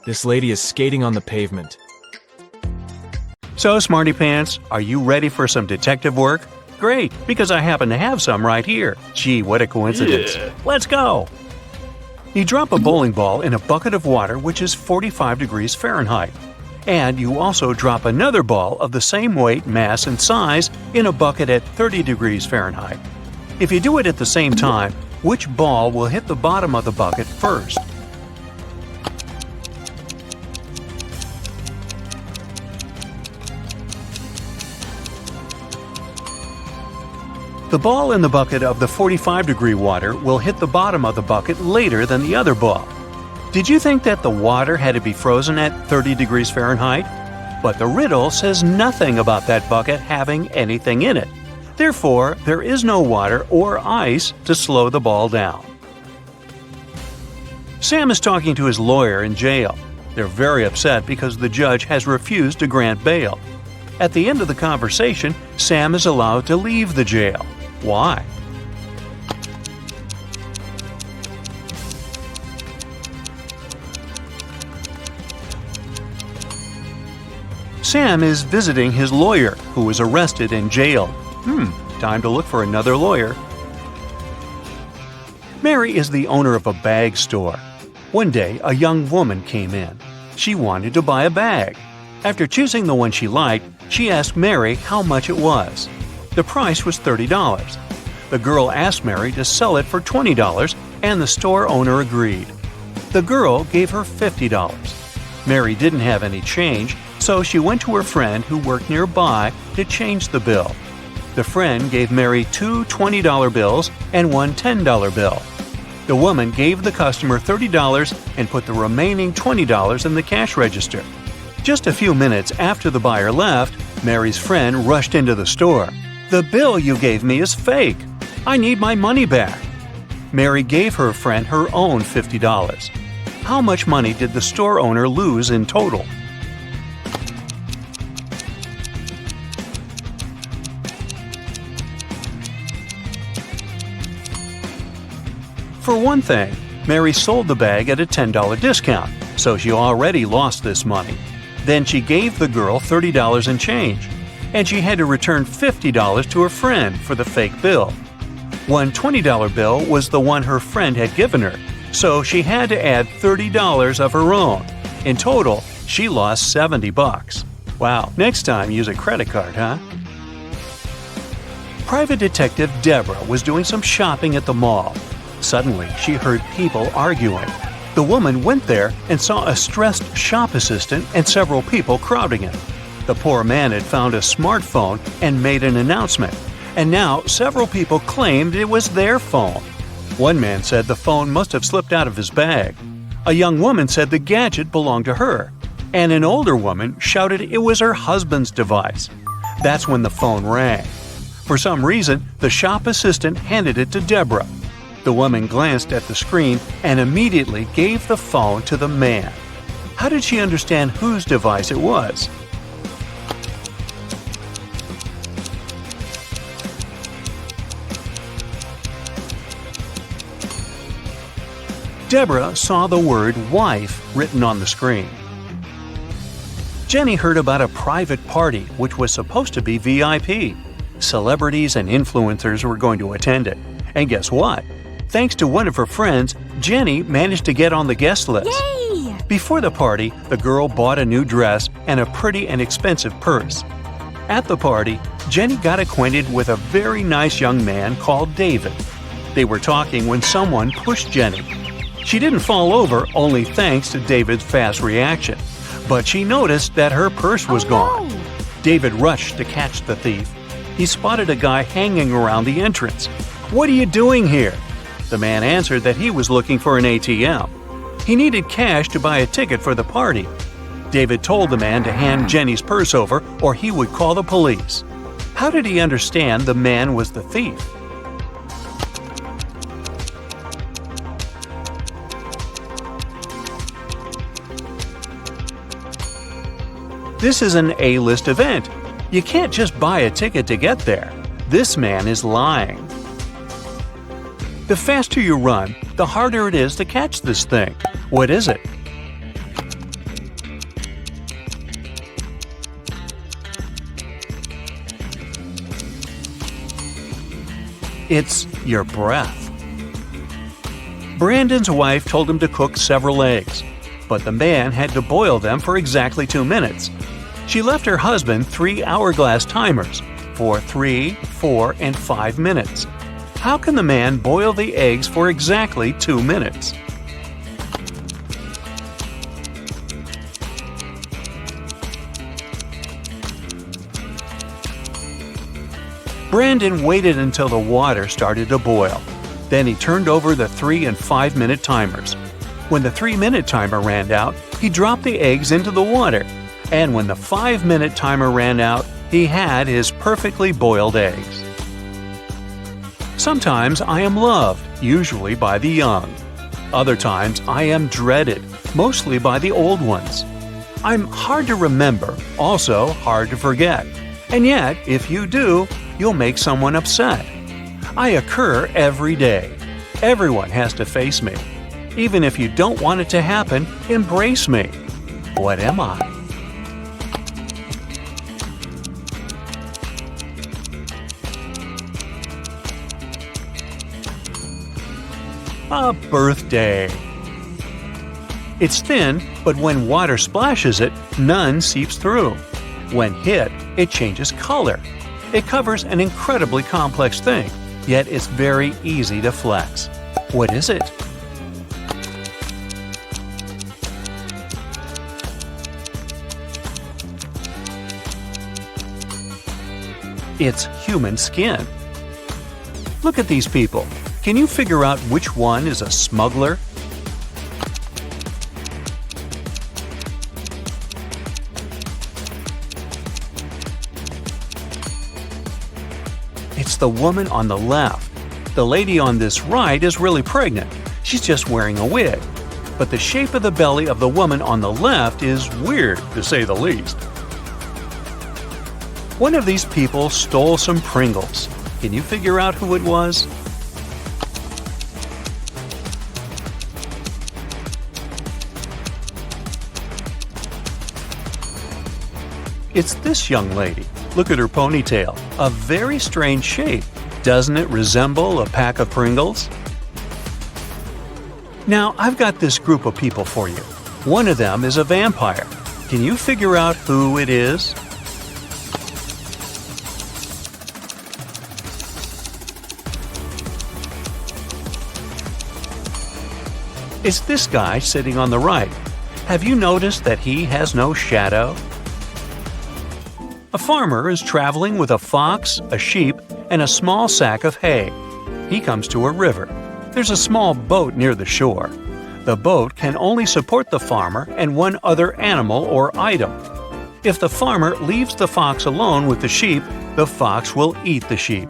This lady is skating on the pavement. So, Smarty Pants, are you ready for some detective work? Great, because I happen to have some right here. Gee, what a coincidence. Yeah. Let's go! You drop a bowling ball in a bucket of water which is 45 degrees Fahrenheit. And you also drop another ball of the same weight, mass, and size in a bucket at 30 degrees Fahrenheit. If you do it at the same time, which ball will hit the bottom of the bucket first? The ball in the bucket of the 45-degree water will hit the bottom of the bucket later than the other ball. Did you think that the water had to be frozen at 30 degrees Fahrenheit? But the riddle says nothing about that bucket having anything in it. Therefore, there is no water or ice to slow the ball down. Sam is talking to his lawyer in jail. They're very upset because the judge has refused to grant bail. At the end of the conversation, Sam is allowed to leave the jail. Why? Sam is visiting his lawyer, who was arrested and jailed. Time to look for another lawyer. Mary is the owner of a bag store. One day, a young woman came in. She wanted to buy a bag. After choosing the one she liked, she asked Mary how much it was. The price was $30. The girl asked Mary to sell it for $20, and the store owner agreed. The girl gave her $50. Mary didn't have any change, so she went to her friend who worked nearby to change the bill. The friend gave Mary two $20 bills and one $10 bill. The woman gave the customer $30 and put the remaining $20 in the cash register. Just a few minutes after the buyer left, Mary's friend rushed into the store. "The bill you gave me is fake. I need my money back." Mary gave her friend her own $50. How much money did the store owner lose in total? For one thing, Mary sold the bag at a $10 discount, so she already lost this money. Then she gave the girl $30 in change, and she had to return $50 to her friend for the fake bill. One $20 bill was the one her friend had given her, so she had to add $30 of her own. In total, she lost $70. Wow, next time use a credit card, huh? Private Detective Deborah was doing some shopping at the mall. Suddenly, she heard people arguing. The woman went there and saw a stressed shop assistant and several people crowding him. The poor man had found a smartphone and made an announcement, and now several people claimed it was their phone. One man said the phone must have slipped out of his bag. A young woman said the gadget belonged to her, and an older woman shouted it was her husband's device. That's when the phone rang. For some reason, the shop assistant handed it to Deborah. The woman glanced at the screen and immediately gave the phone to the man. How did she understand whose device it was? Deborah saw the word wife written on the screen. Jenny heard about a private party which was supposed to be VIP. Celebrities and influencers were going to attend it. And guess what? Thanks to one of her friends, Jenny managed to get on the guest list. Yay! Before the party, the girl bought a new dress and a pretty and expensive purse. At the party, Jenny got acquainted with a very nice young man called David. They were talking when someone pushed Jenny. She didn't fall over only thanks to David's fast reaction, but she noticed that her purse was gone. No. David rushed to catch the thief. He spotted a guy hanging around the entrance. "What are you doing here?" The man answered that he was looking for an ATM. He needed cash to buy a ticket for the party. David told the man to hand Jenny's purse over or he would call the police. How did he understand the man was the thief? This is an A-list event. You can't just buy a ticket to get there. This man is lying. The faster you run, the harder it is to catch this thing. What is it? It's your breath. Brandon's wife told him to cook several eggs, but the man had to boil them for exactly 2 minutes. She left her husband 3 hourglass timers for 3, 4, and 5 minutes. How can the man boil the eggs for exactly 2 minutes? Brandon waited until the water started to boil. Then he turned over the 3 and 5 minute timers. When the 3-minute timer ran out, he dropped the eggs into the water. And when the 5-minute timer ran out, he had his perfectly boiled eggs. Sometimes I am loved, usually by the young. Other times I am dreaded, mostly by the old ones. I'm hard to remember, also hard to forget. And yet, if you do, you'll make someone upset. I occur every day. Everyone has to face me. Even if you don't want it to happen, embrace me. What am I? A birthday. It's thin, but when water splashes it, none seeps through. When hit, it changes color. It covers an incredibly complex thing, yet it's very easy to flex. What is it? It's human skin. Look at these people. Can you figure out which one is a smuggler? It's the woman on the left. The lady on this right is really pregnant. She's just wearing a wig. But the shape of the belly of the woman on the left is weird, to say the least. One of these people stole some Pringles. Can you figure out who it was? It's this young lady. Look at her ponytail. A very strange shape. Doesn't it resemble a pack of Pringles? Now, I've got this group of people for you. One of them is a vampire. Can you figure out who it is? It's this guy sitting on the right. Have you noticed that he has no shadow? A farmer is traveling with a fox, a sheep, and a small sack of hay. He comes to a river. There's a small boat near the shore. The boat can only support the farmer and one other animal or item. If the farmer leaves the fox alone with the sheep, the fox will eat the sheep.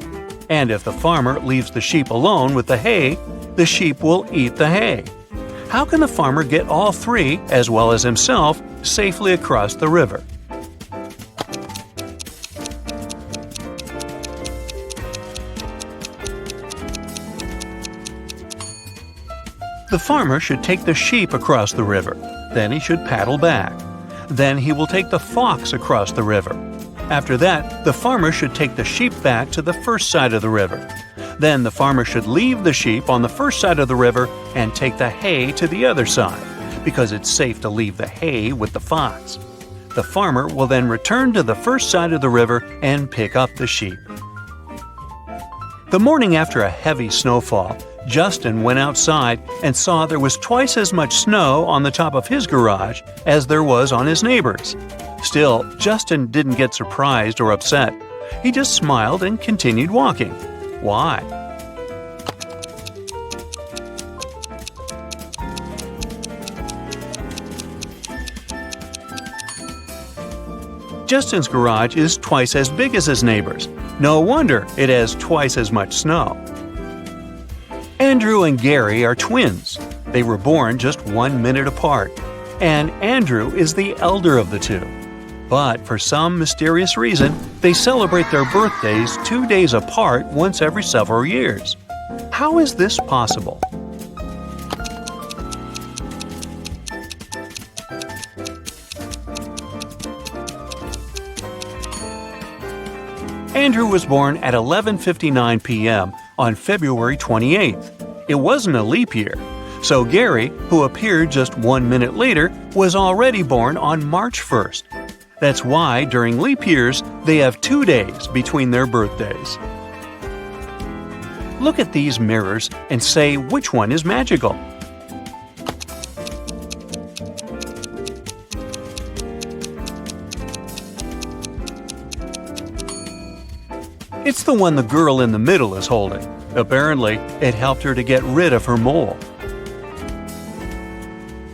And if the farmer leaves the sheep alone with the hay, the sheep will eat the hay. How can the farmer get all three, as well as himself, safely across the river? The farmer should take the sheep across the river. Then he should paddle back. Then he will take the fox across the river. After that, the farmer should take the sheep back to the first side of the river. Then the farmer should leave the sheep on the first side of the river and take the hay to the other side, because it's safe to leave the hay with the fox. The farmer will then return to the first side of the river and pick up the sheep. The morning after a heavy snowfall, Justin went outside and saw there was twice as much snow on the top of his garage as there was on his neighbor's. Still, Justin didn't get surprised or upset. He just smiled and continued walking. Why? Justin's garage is twice as big as his neighbor's. No wonder it has twice as much snow. Andrew and Gary are twins. They were born just 1 minute apart, and Andrew is the elder of the two. But for some mysterious reason, they celebrate their birthdays 2 days apart once every several years. How is this possible? Andrew was born at 11:59 p.m. on February 28th. It wasn't a leap year, so Gary, who appeared just 1 minute later, was already born on March 1st. That's why, during leap years, they have 2 days between their birthdays. Look at these mirrors and say which one is magical. It's the one the girl in the middle is holding. Apparently, it helped her to get rid of her mole.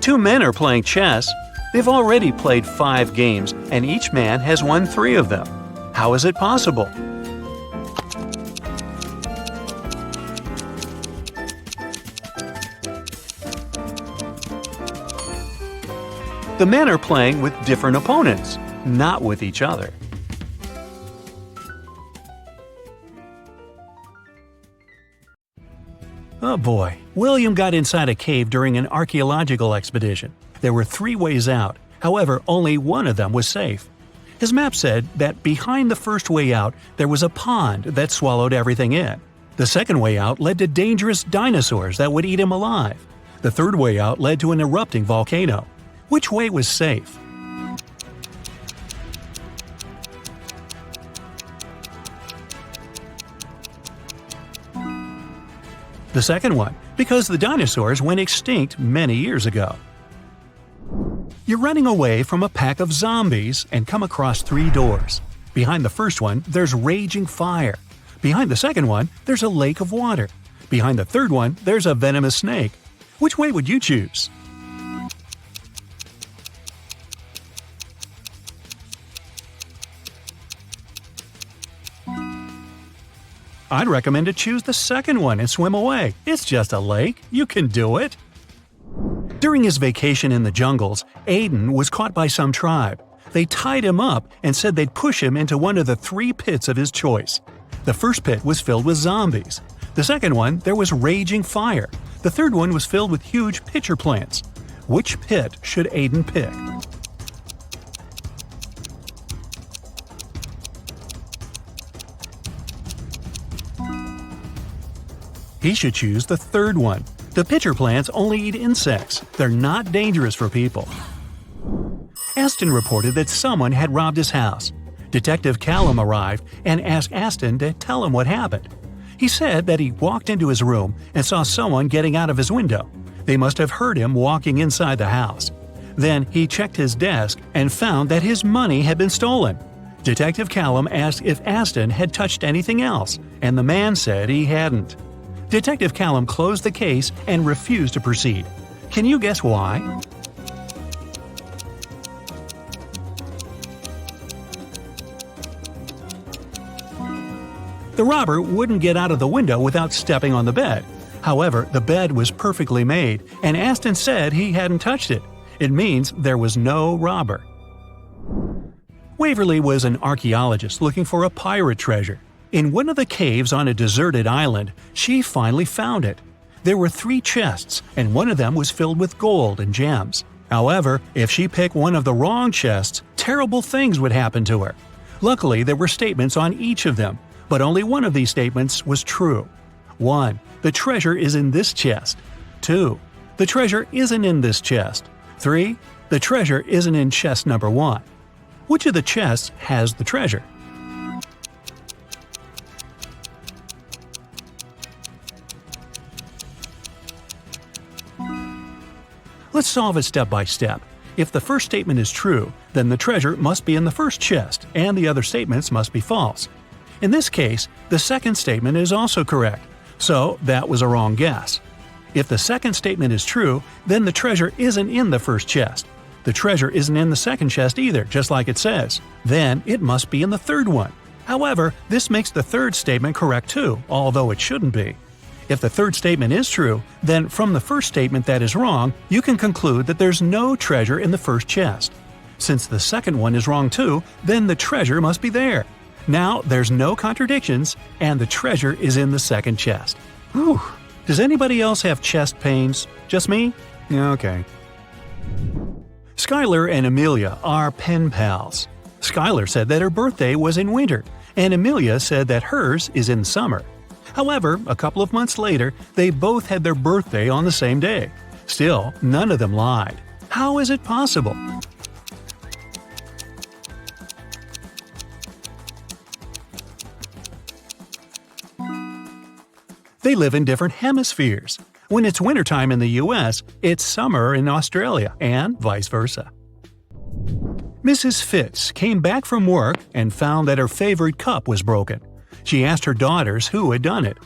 Two men are playing chess. They've already played 5 games, and each man has won 3 of them. How is it possible? The men are playing with different opponents, not with each other. Oh boy, William got inside a cave during an archaeological expedition. There were 3 ways out, however, only one of them was safe. His map said that behind the first way out there was a pond that swallowed everything in. The second way out led to dangerous dinosaurs that would eat him alive. The third way out led to an erupting volcano. Which way was safe? The second one, because the dinosaurs went extinct many years ago. You're running away from a pack of zombies and come across 3 doors. Behind the first one, there's raging fire. Behind the second one, there's a lake of water. Behind the third one, there's a venomous snake. Which way would you choose? I'd recommend to choose the second one and swim away. It's just a lake. You can do it. During his vacation in the jungles, Aiden was caught by some tribe. They tied him up and said they'd push him into one of the 3 pits of his choice. The first pit was filled with zombies. The second one, there was raging fire. The third one was filled with huge pitcher plants. Which pit should Aiden pick? He should choose the third one. The pitcher plants only eat insects. They're not dangerous for people. Aston reported that someone had robbed his house. Detective Callum arrived and asked Aston to tell him what happened. He said that he walked into his room and saw someone getting out of his window. They must have heard him walking inside the house. Then he checked his desk and found that his money had been stolen. Detective Callum asked if Aston had touched anything else, and the man said he hadn't. Detective Callum closed the case and refused to proceed. Can you guess why? The robber wouldn't get out of the window without stepping on the bed. However, the bed was perfectly made, and Aston said he hadn't touched it. It means there was no robber. Waverly was an archaeologist looking for a pirate treasure. In one of the caves on a deserted island, she finally found it. There were 3 chests, and one of them was filled with gold and gems. However, if she picked one of the wrong chests, terrible things would happen to her. Luckily, there were statements on each of them, but only one of these statements was true. 1. The treasure is in this chest. 2. The treasure isn't in this chest. 3. The treasure isn't in chest number 1. Which of the chests has the treasure? Let's solve it step by step. If the first statement is true, then the treasure must be in the first chest, and the other statements must be false. In this case, the second statement is also correct, so that was a wrong guess. If the second statement is true, then the treasure isn't in the first chest. The treasure isn't in the second chest either, just like it says. Then it must be in the third one. However, this makes the third statement correct too, although it shouldn't be. If the third statement is true, then from the first statement that is wrong, you can conclude that there's no treasure in the first chest. Since the second one is wrong too, then the treasure must be there. Now there's no contradictions, and the treasure is in the second chest. Whew. Does anybody else have chest pains? Just me? Okay. Skylar and Amelia are pen pals. Skylar said that her birthday was in winter, and Amelia said that hers is in summer. However, a couple of months later, they both had their birthday on the same day. Still, none of them lied. How is it possible? They live in different hemispheres. When it's wintertime in the US, it's summer in Australia, and vice versa. Mrs. Fitz came back from work and found that her favorite cup was broken. She asked her daughters who had done it.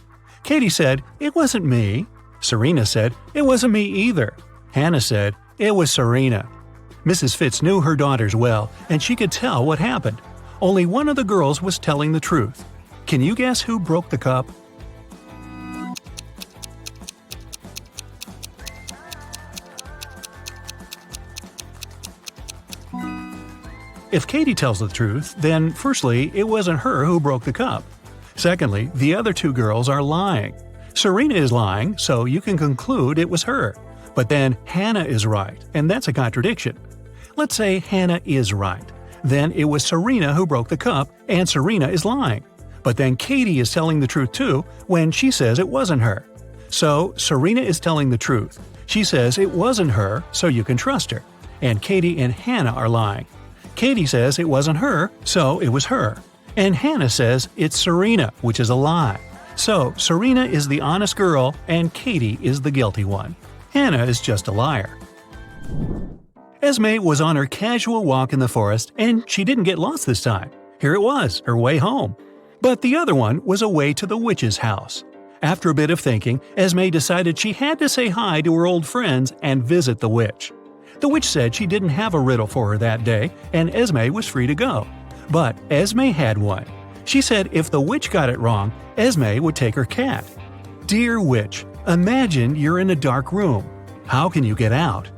Katie said, "It wasn't me." Serena said, "It wasn't me either." Hannah said, "It was Serena." Mrs. Fitz knew her daughters well, and she could tell what happened. Only one of the girls was telling the truth. Can you guess who broke the cup? If Katie tells the truth, then firstly, it wasn't her who broke the cup. Secondly, the other two girls are lying. Serena is lying, so you can conclude it was her. But then Hannah is right, and that's a contradiction. Let's say Hannah is right. Then it was Serena who broke the cup, and Serena is lying. But then Katie is telling the truth too when she says it wasn't her. So Serena is telling the truth. She says it wasn't her, so you can trust her. And Katie and Hannah are lying. Katie says it wasn't her, so it was her. And Hannah says it's Serena, which is a lie. So Serena is the honest girl, and Katie is the guilty one. Hannah is just a liar. Esme was on her casual walk in the forest, and she didn't get lost this time. Here it was, her way home. But the other one was away to the witch's house. After a bit of thinking, Esme decided she had to say hi to her old friends and visit the witch. The witch said she didn't have a riddle for her that day, and Esme was free to go. But Esme had one. She said if the witch got it wrong, Esme would take her cat. Dear witch, imagine you're in a dark room. How can you get out?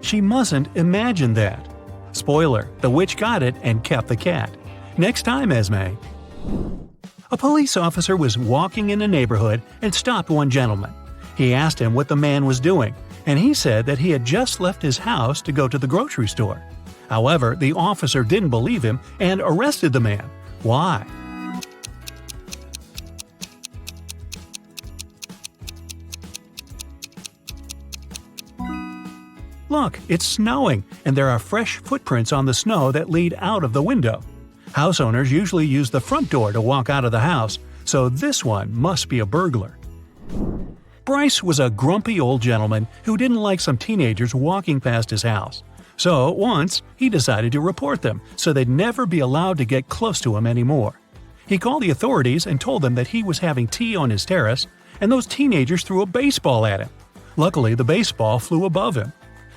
She mustn't imagine that. Spoiler, the witch got it and kept the cat. Next time, Esme. A police officer was walking in a neighborhood and stopped one gentleman. He asked him what the man was doing, and he said that he had just left his house to go to the grocery store. However, the officer didn't believe him and arrested the man. Why? Look, it's snowing, and there are fresh footprints on the snow that lead out of the window. House owners usually use the front door to walk out of the house, so this one must be a burglar. Bryce was a grumpy old gentleman who didn't like some teenagers walking past his house. So once, he decided to report them so they'd never be allowed to get close to him anymore. He called the authorities and told them that he was having tea on his terrace, and those teenagers threw a baseball at him. Luckily, the baseball flew above him.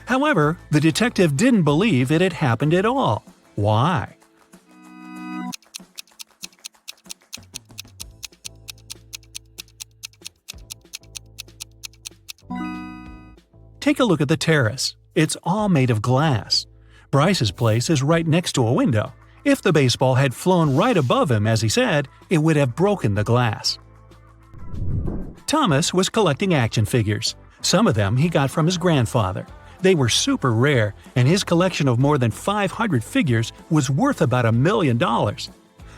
However, the detective didn't believe it had happened at all. Why? Take a look at the terrace. It's all made of glass. Bryce's place is right next to a window. If the baseball had flown right above him, as he said, it would have broken the glass. Thomas was collecting action figures. Some of them he got from his grandfather. They were super rare, and his collection of more than 500 figures was worth about $1 million.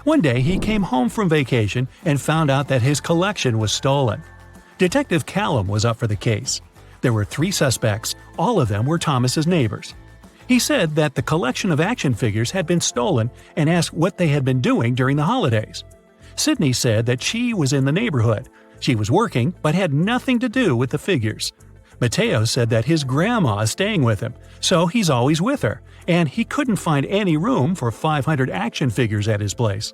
One day he came home from vacation and found out that his collection was stolen. Detective Callum was up for the case. There were 3 suspects, all of them were Thomas's neighbors. He said that the collection of action figures had been stolen and asked what they had been doing during the holidays. Sydney said that she was in the neighborhood. She was working, but had nothing to do with the figures. Mateo said that his grandma is staying with him, so he's always with her, and he couldn't find any room for 500 action figures at his place.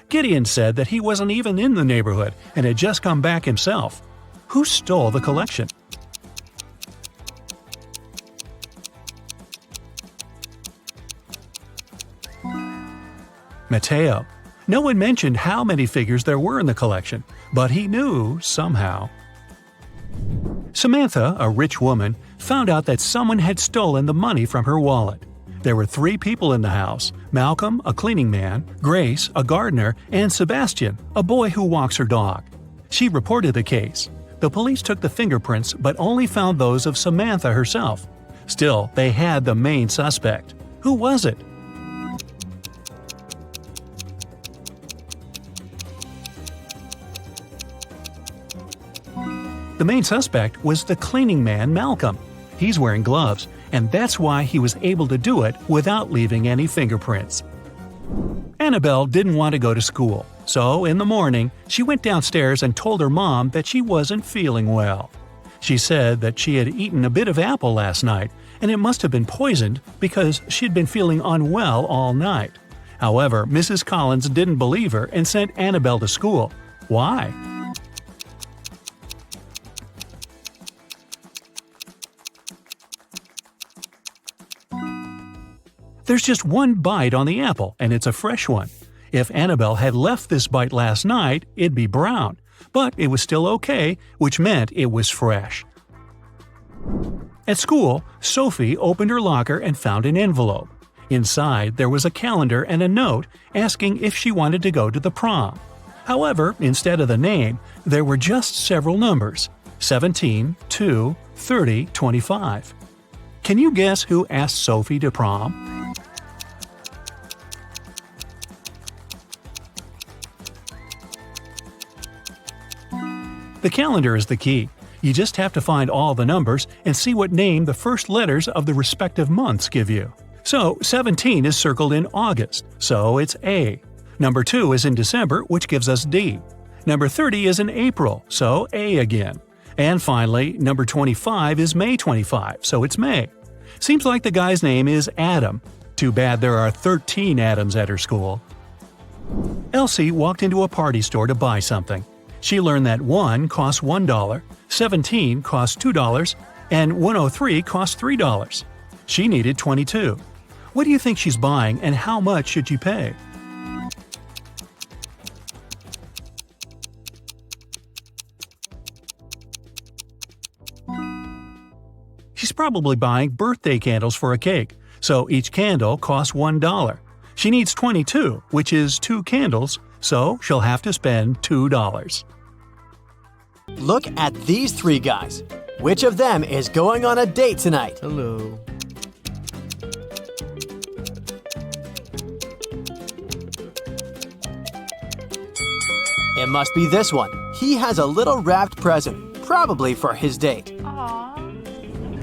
Gideon said that he wasn't even in the neighborhood and had just come back himself. Who stole the collection? Mateo. No one mentioned how many figures there were in the collection, but he knew somehow. Samantha, a rich woman, found out that someone had stolen the money from her wallet. There were 3 people in the house: Malcolm, a cleaning man, Grace, a gardener, and Sebastian, a boy who walks her dog. She reported the case. The police took the fingerprints but only found those of Samantha herself. Still, they had the main suspect. Who was it? The main suspect was the cleaning man Malcolm. He's wearing gloves, and that's why he was able to do it without leaving any fingerprints. Annabelle didn't want to go to school, so in the morning, she went downstairs and told her mom that she wasn't feeling well. She said that she had eaten a bit of apple last night, and it must have been poisoned because she'd been feeling unwell all night. However, Mrs. Collins didn't believe her and sent Annabelle to school. Why? There's just one bite on the apple, and it's a fresh one. If Annabelle had left this bite last night, it'd be brown, but it was still okay, which meant it was fresh. At school, Sophie opened her locker and found an envelope. Inside, there was a calendar and a note asking if she wanted to go to the prom. However, instead of the name, there were just several numbers: 17, 2, 30, 25. Can you guess who asked Sophie to prom? The calendar is the key. You just have to find all the numbers and see what name the first letters of the respective months give you. So 17 is circled in August, so it's A. Number 2 is in December, which gives us D. Number 30 is in April, so A again. And finally, number 25 is May 25, so it's May. Seems like the guy's name is Adam. Too bad there are 13 Adams at her school. Elsie walked into a party store to buy something. She learned that 1 costs $1, 17 costs $2, and 103 costs $3. She needed 22. What do you think she's buying, and how much should she pay? She's probably buying birthday candles for a cake, so each candle costs $1. She needs 22, which is 2 candles, so she'll have to spend $2. Look at these 3 guys. Which of them is going on a date tonight? Hello. It must be this one. He has a little wrapped present, probably for his date.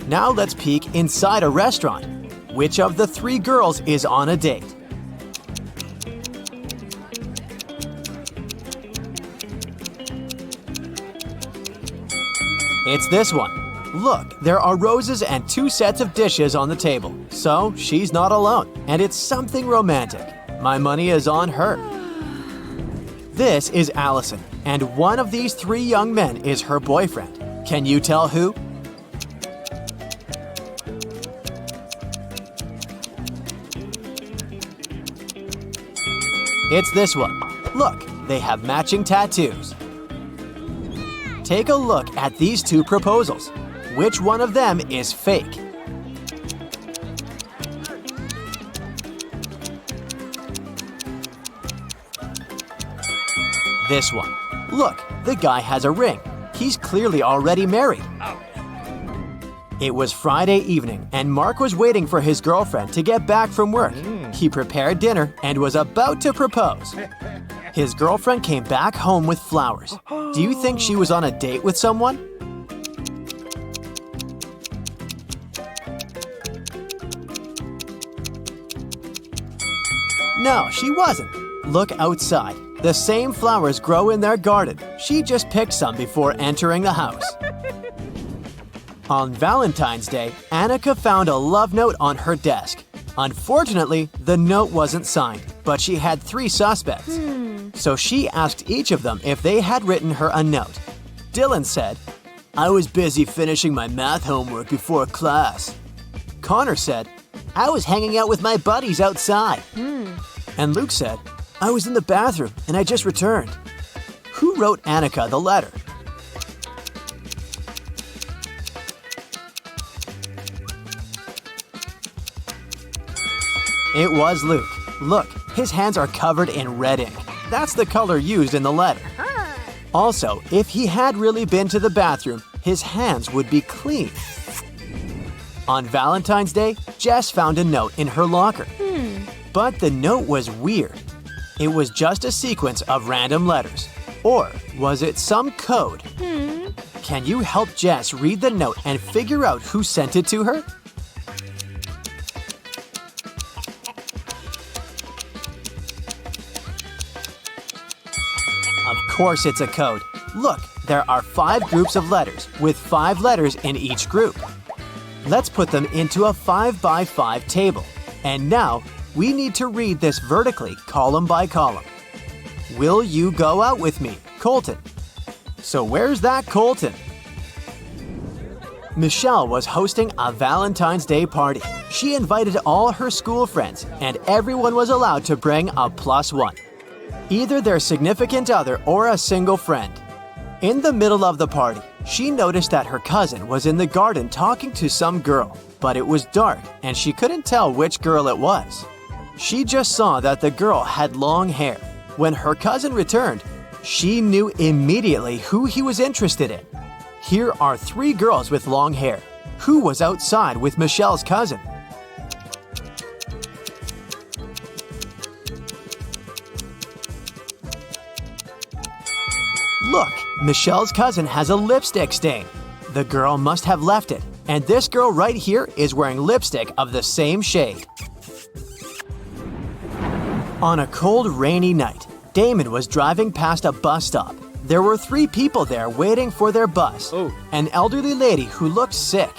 Now let's peek inside a restaurant. Which of the 3 girls is on a date? It's this one. Look, there are roses and 2 sets of dishes on the table, so she's not alone, and it's something romantic. My money is on her. This is Allison, and one of these 3 young men is her boyfriend. Can you tell who? It's this one. Look, they have matching tattoos. Take a look at these 2 proposals. Which one of them is fake? This one. Look, the guy has a ring. He's clearly already married. It was Friday evening, and Mark was waiting for his girlfriend to get back from work. He prepared dinner and was about to propose. His girlfriend came back home with flowers. Do you think she was on a date with someone? No, she wasn't. Look outside. The same flowers grow in their garden. She just picked some before entering the house. On Valentine's Day, Annika found a love note on her desk. Unfortunately, the note wasn't signed, but she had 3 suspects. So she asked each of them if they had written her a note. Dylan said, "I was busy finishing my math homework before class." Connor said, "I was hanging out with my buddies outside." And Luke said, "I was in the bathroom and I just returned." Who wrote Annika the letter? It was Luke. Look, his hands are covered in red ink. That's the color used in the letter. Also, if he had really been to the bathroom, his hands would be clean. On Valentine's Day, Jess found a note in her locker. But the note was weird. It was just a sequence of random letters. Or was it some code? Can you help Jess read the note and figure out who sent it to her? Of course it's a code. Look, there are 5 groups of letters with 5 letters in each group. Let's put them into a 5x5 table. And now, we need to read this vertically, column by column. Will you go out with me, Colton? So where's that Colton? Michelle was hosting a Valentine's Day party. She invited all her school friends, and everyone was allowed to bring a +1. Either their significant other or a single friend. In the middle of the party, she noticed that her cousin was in the garden talking to some girl, but it was dark and she couldn't tell which girl it was. She just saw that the girl had long hair. When her cousin returned, she knew immediately who he was interested in. Here are 3 girls with long hair. Who was outside with Michelle's cousin? Look, Michelle's cousin has a lipstick stain. The girl must have left it, and this girl right here is wearing lipstick of the same shade. On a cold, rainy night, Damon was driving past a bus stop. There were 3 people there waiting for their bus. An elderly lady who looked sick,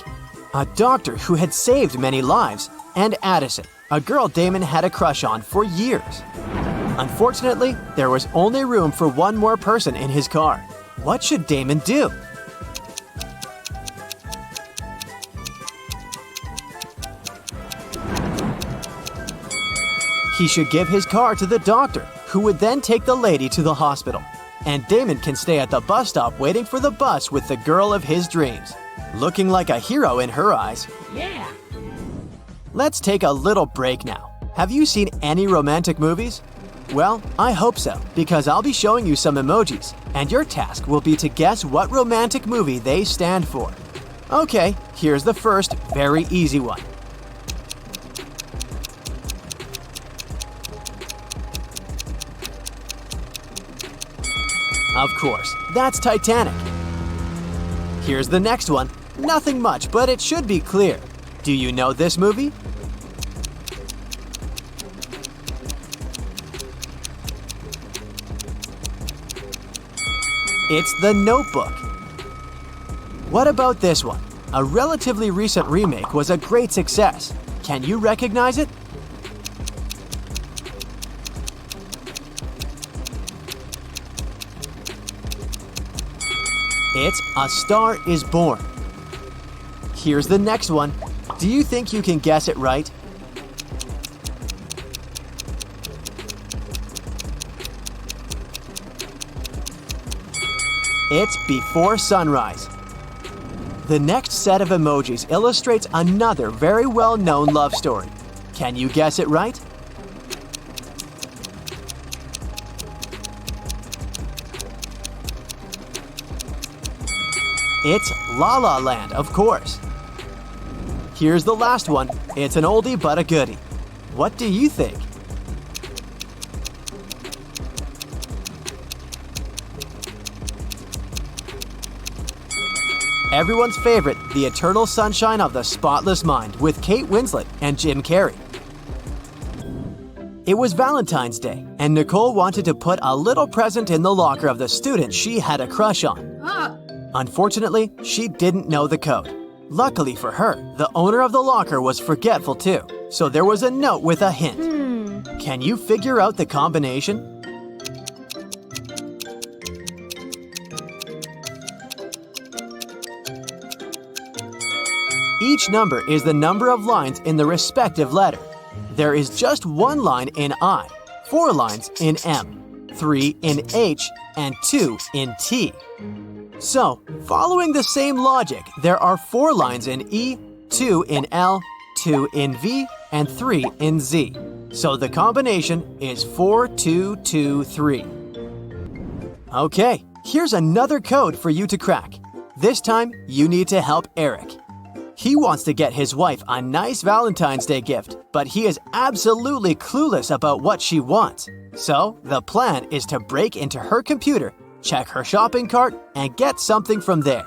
a doctor who had saved many lives, and Addison, a girl Damon had a crush on for years. Unfortunately, there was only room for 1 more person in his car. What should Damon do? He should give his car to the doctor, who would then take the lady to the hospital. And Damon can stay at the bus stop waiting for the bus with the girl of his dreams. Looking like a hero in her eyes. Yeah. Let's take a little break now. Have you seen any romantic movies? Well, I hope so, because I'll be showing you some emojis, and your task will be to guess what romantic movie they stand for. Okay, here's the first very easy one. Of course, that's Titanic. Here's the next one. Nothing much, but it should be clear. Do you know this movie? It's The Notebook. What about this one? A relatively recent remake was a great success. Can you recognize it? It's A Star Is Born. Here's the next one. Do you think you can guess it right? It's Before Sunrise. The next set of emojis illustrates another very well-known love story. Can you guess it right? It's La La Land, of course. Here's the last one. It's an oldie but a goodie. What do you think? Everyone's favorite, The Eternal Sunshine of the Spotless Mind with Kate Winslet and Jim Carrey. It was Valentine's Day, and Nicole wanted to put a little present in the locker of the student she had a crush on. Unfortunately, she didn't know the code. Luckily for her, the owner of the locker was forgetful too, so there was a note with a hint. Can you figure out the combination? Each number is the number of lines in the respective letter. There is just one line in I, 4 lines in M, 3 in H, and 2 in T. So, following the same logic, there are 4 lines in E, 2 in L, 2 in V, and 3 in Z. So the combination is 4, 2, 2, 3. Okay, here's another code for you to crack. This time, you need to help Eric. He wants to get his wife a nice Valentine's Day gift, but he is absolutely clueless about what she wants. So, the plan is to break into her computer, check her shopping cart, and get something from there.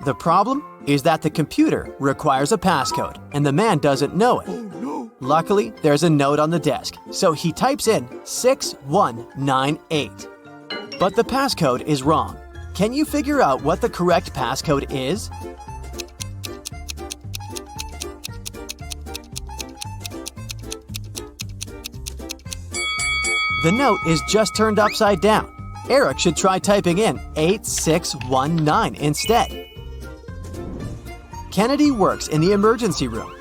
The problem is that the computer requires a passcode, and the man doesn't know it. Luckily, there's a note on the desk, so he types in 6198. But the passcode is wrong. Can you figure out what the correct passcode is? The note is just turned upside down. Eric should try typing in 8619 instead. Kennedy works in the emergency room.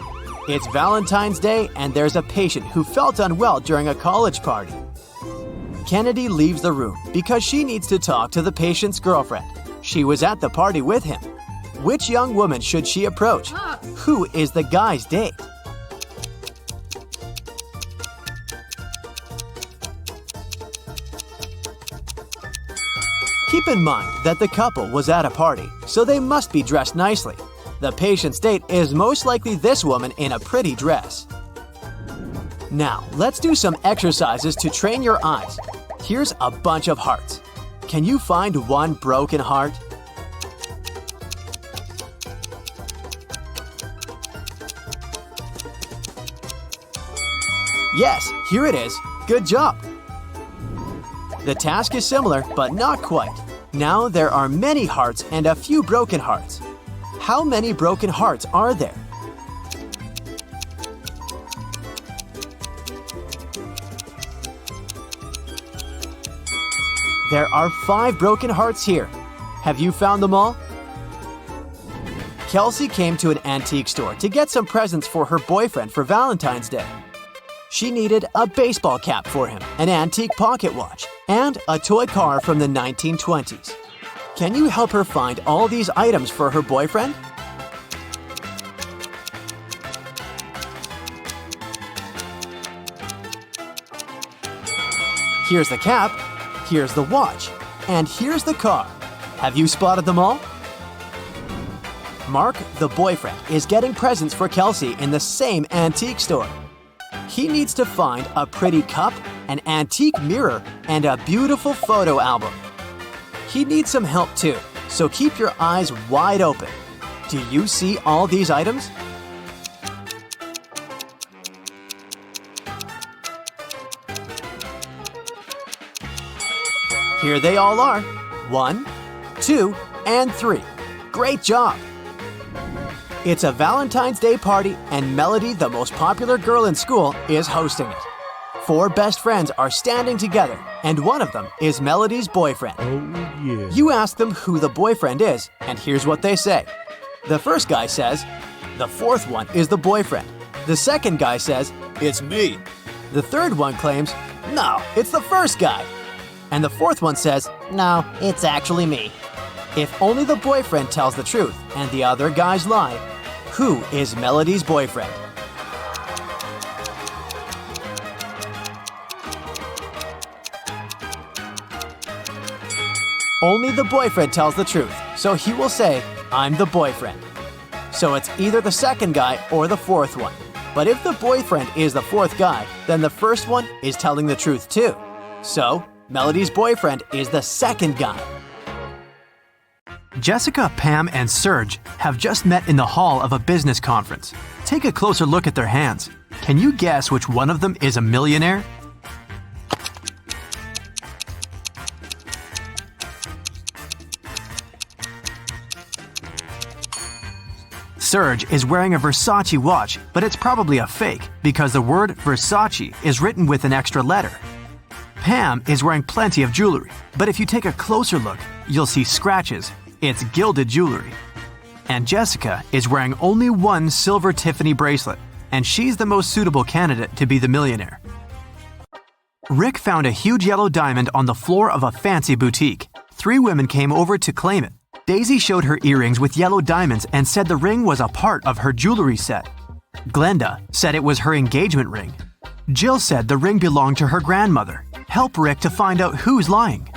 It's Valentine's Day and there's a patient who felt unwell during a college party. Kennedy leaves the room because she needs to talk to the patient's girlfriend. She was at the party with him. Which young woman should she approach? Who is the guy's date? Keep in mind that the couple was at a party, so they must be dressed nicely. The patient's date is most likely this woman in a pretty dress. Now, let's do some exercises to train your eyes. Here's a bunch of hearts. Can you find one broken heart? Yes, here it is. Good job. The task is similar, but not quite. Now there are many hearts and a few broken hearts. How many broken hearts are there? There are 5 broken hearts here. Have you found them all? Kelsey came to an antique store to get some presents for her boyfriend for Valentine's Day. She needed a baseball cap for him, an antique pocket watch, and a toy car from the 1920s. Can you help her find all these items for her boyfriend? Here's the cap, here's the watch, and here's the car. Have you spotted them all? Mark, the boyfriend, is getting presents for Kelsey in the same antique store. He needs to find a pretty cup, an antique mirror, and a beautiful photo album. He needs some help too, so keep your eyes wide open. Do you see all these items? Here they all are. 1, 2, and 3. Great job! It's a Valentine's Day party, and Melody, the most popular girl in school, is hosting it. 4 best friends are standing together, and one of them is Melody's boyfriend. Oh, yeah. You ask them who the boyfriend is, and here's what they say. The first guy says, "The fourth one is the boyfriend." The second guy says, "It's me." The third one claims, "No, it's the first guy." And the fourth one says, No, it's actually me. if only the boyfriend tells the truth and the other guys lie, who is Melody's boyfriend? Only the boyfriend tells the truth, so he will say, "I'm the boyfriend." So it's either the second guy or the fourth one. But if the boyfriend is the fourth guy, then the first one is telling the truth too. So, Melody's boyfriend is the second guy. Jessica, Pam, and Serge have just met in the hall of a business conference. Take a closer look at their hands. Can you guess which one of them is a millionaire? Serge is wearing a Versace watch, but it's probably a fake because the word Versace is written with an extra letter. Pam is wearing plenty of jewelry, but if you take a closer look, you'll see scratches. It's gilded jewelry. and Jessica is wearing only one silver Tiffany bracelet, and she's the most suitable candidate to be the millionaire. Rick found a huge yellow diamond on the floor of a fancy boutique. 3 women came over to claim it. Daisy showed her earrings with yellow diamonds and said the ring was a part of her jewelry set. Glenda said it was her engagement ring. Jill said the ring belonged to her grandmother. Help Rick to find out who's lying.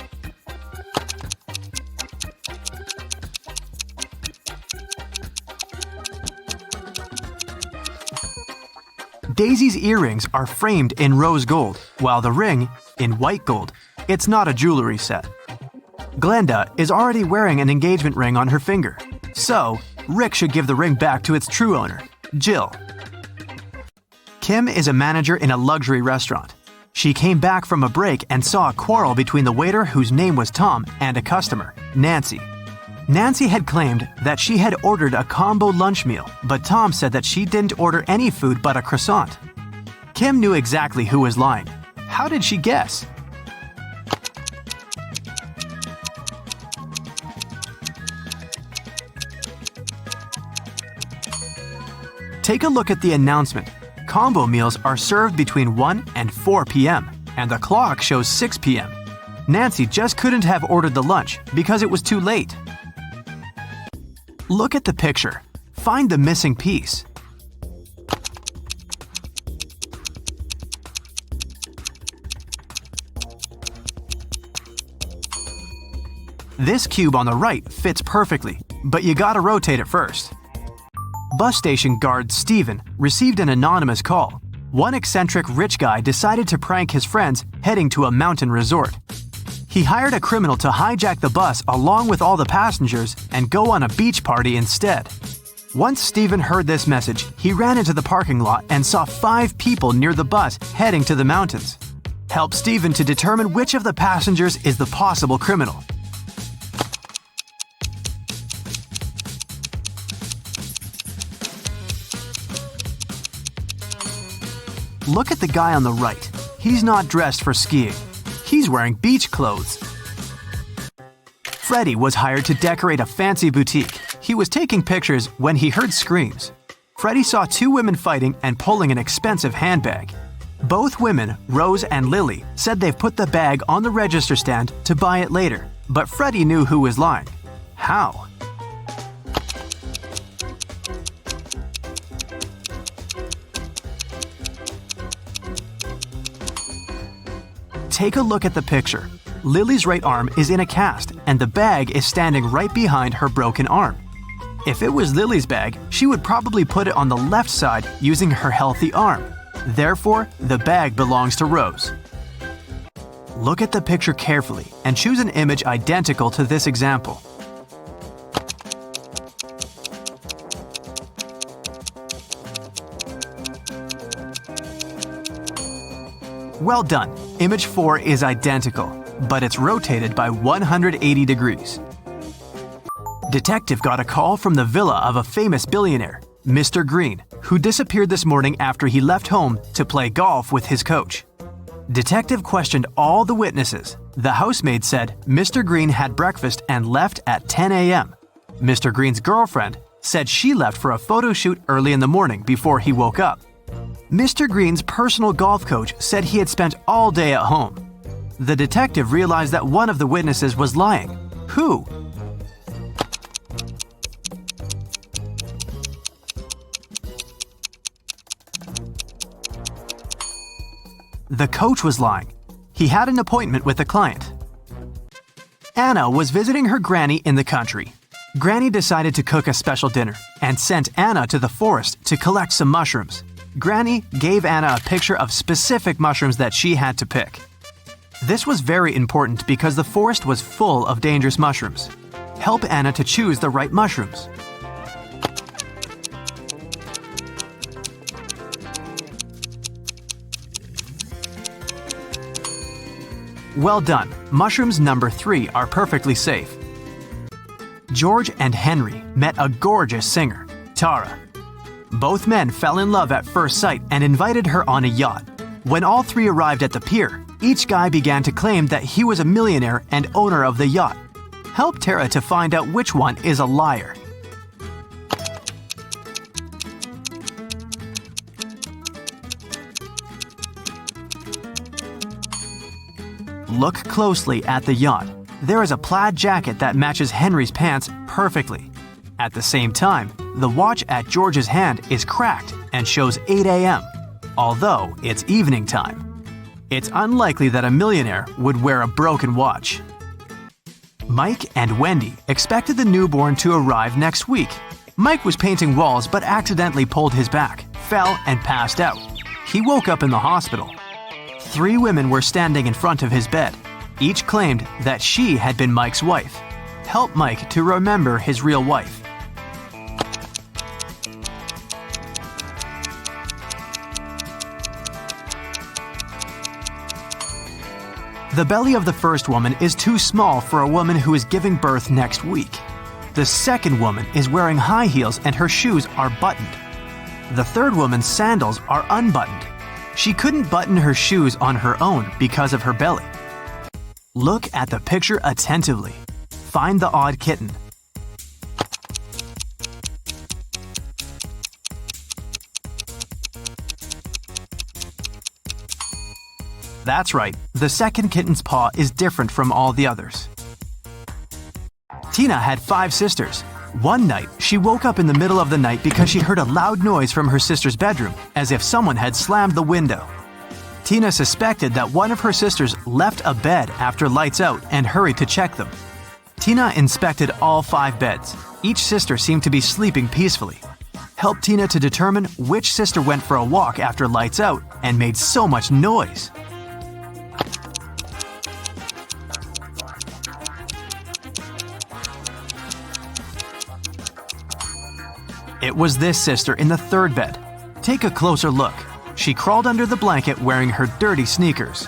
Daisy's earrings are framed in rose gold, while the ring in white gold. It's not a jewelry set. Glenda is already wearing an engagement ring on her finger, so Rick should give the ring back to its true owner, Jill. Kim is a manager in a luxury restaurant. She came back from a break and saw a quarrel between the waiter whose name was Tom and a customer, Nancy. Nancy had claimed that she had ordered a combo lunch meal, but Tom said that she didn't order any food but a croissant. Kim knew exactly who was lying. How did she guess? Take a look at the announcement. Combo meals are served between 1 and 4 p.m., and the clock shows 6 p.m. Nancy just couldn't have ordered the lunch because it was too late. Look at the picture. Find the missing piece. This cube on the right fits perfectly, but you gotta rotate it first. Bus station guard Steven received an anonymous call. One eccentric rich guy decided to prank his friends heading to a mountain resort. He hired a criminal to hijack the bus along with all the passengers and go on a beach party instead. Once Steven heard this message, he ran into the parking lot and saw 5 people near the bus heading to the mountains. Help Steven to determine which of the passengers is the possible criminal. Look at the guy on the right. He's not dressed for skiing. He's wearing beach clothes. Freddie was hired to decorate a fancy boutique. He was taking pictures when he heard screams. Freddie saw 2 women fighting and pulling an expensive handbag. Both women, Rose and Lily, said they've put the bag on the register stand to buy it later, but Freddie knew who was lying. How? Take a look at the picture. Lily's right arm is in a cast, and the bag is standing right behind her broken arm. If it was Lily's bag, she would probably put it on the left side using her healthy arm. Therefore, the bag belongs to Rose. Look at the picture carefully and choose an image identical to this example. Well done. Image 4 is identical, but it's rotated by 180 degrees. Detective got a call from the villa of a famous billionaire, Mr. Green, who disappeared this morning after he left home to play golf with his coach. Detective questioned all the witnesses. The housemaid said Mr. Green had breakfast and left at 10 a.m. Mr. Green's girlfriend said she left for a photo shoot early in the morning before he woke up. Mr. Green's personal golf coach said he had spent all day at home. The detective realized that one of the witnesses was lying. Who? The coach was lying. He had an appointment with a client. Anna was visiting her granny in the country. Granny decided to cook a special dinner and sent Anna to the forest to collect some mushrooms. Granny gave Anna a picture of specific mushrooms that she had to pick. This was very important because the forest was full of dangerous mushrooms. Help Anna to choose the right mushrooms. Well done. Mushrooms number 3 are perfectly safe. George and Henry met a gorgeous singer, Tara. Both men fell in love at first sight and invited her on a yacht. When all 3 arrived at the pier, each guy began to claim that he was a millionaire and owner of the yacht. Help Tara to find out which one is a liar. Look closely at the yacht. There is a plaid jacket that matches Henry's pants perfectly. At the same time, the watch at George's hand is cracked and shows 8 a.m., although it's evening time. It's unlikely that a millionaire would wear a broken watch. Mike and Wendy expected the newborn to arrive next week. Mike was painting walls but accidentally pulled his back, fell, and passed out. He woke up in the hospital. 3 women were standing in front of his bed. Each claimed that she had been Mike's wife. Help Mike to remember his real wife. The belly of the first woman is too small for a woman who is giving birth next week. The second woman is wearing high heels and her shoes are buttoned. The third woman's sandals are unbuttoned. She couldn't button her shoes on her own because of her belly. Look at the picture attentively. Find the odd kitten. That's right, the second kitten's paw is different from all the others. Tina had 5 sisters. One night, she woke up in the middle of the night because she heard a loud noise from her sister's bedroom, as if someone had slammed the window. Tina suspected that one of her sisters left a bed after lights out and hurried to check them. Tina inspected all 5 beds. Each sister seemed to be sleeping peacefully. Helped Tina to determine which sister went for a walk after lights out and made so much noise. It was this sister in the third bed. Take a closer look. She crawled under the blanket wearing her dirty sneakers.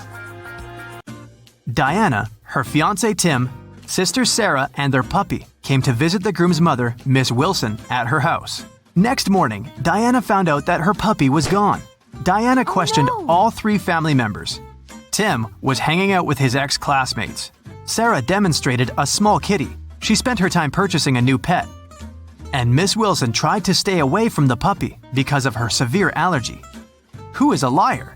Diana, her fiancé Tim, sister Sarah, and their puppy came to visit the groom's mother, Miss Wilson, at her house. Next morning, Diana found out that her puppy was gone. Diana questioned all 3 family members. Tim was hanging out with his ex-classmates. Sarah demonstrated a small kitty. She spent her time purchasing a new pet. And Miss Wilson tried to stay away from the puppy because of her severe allergy. Who is a liar?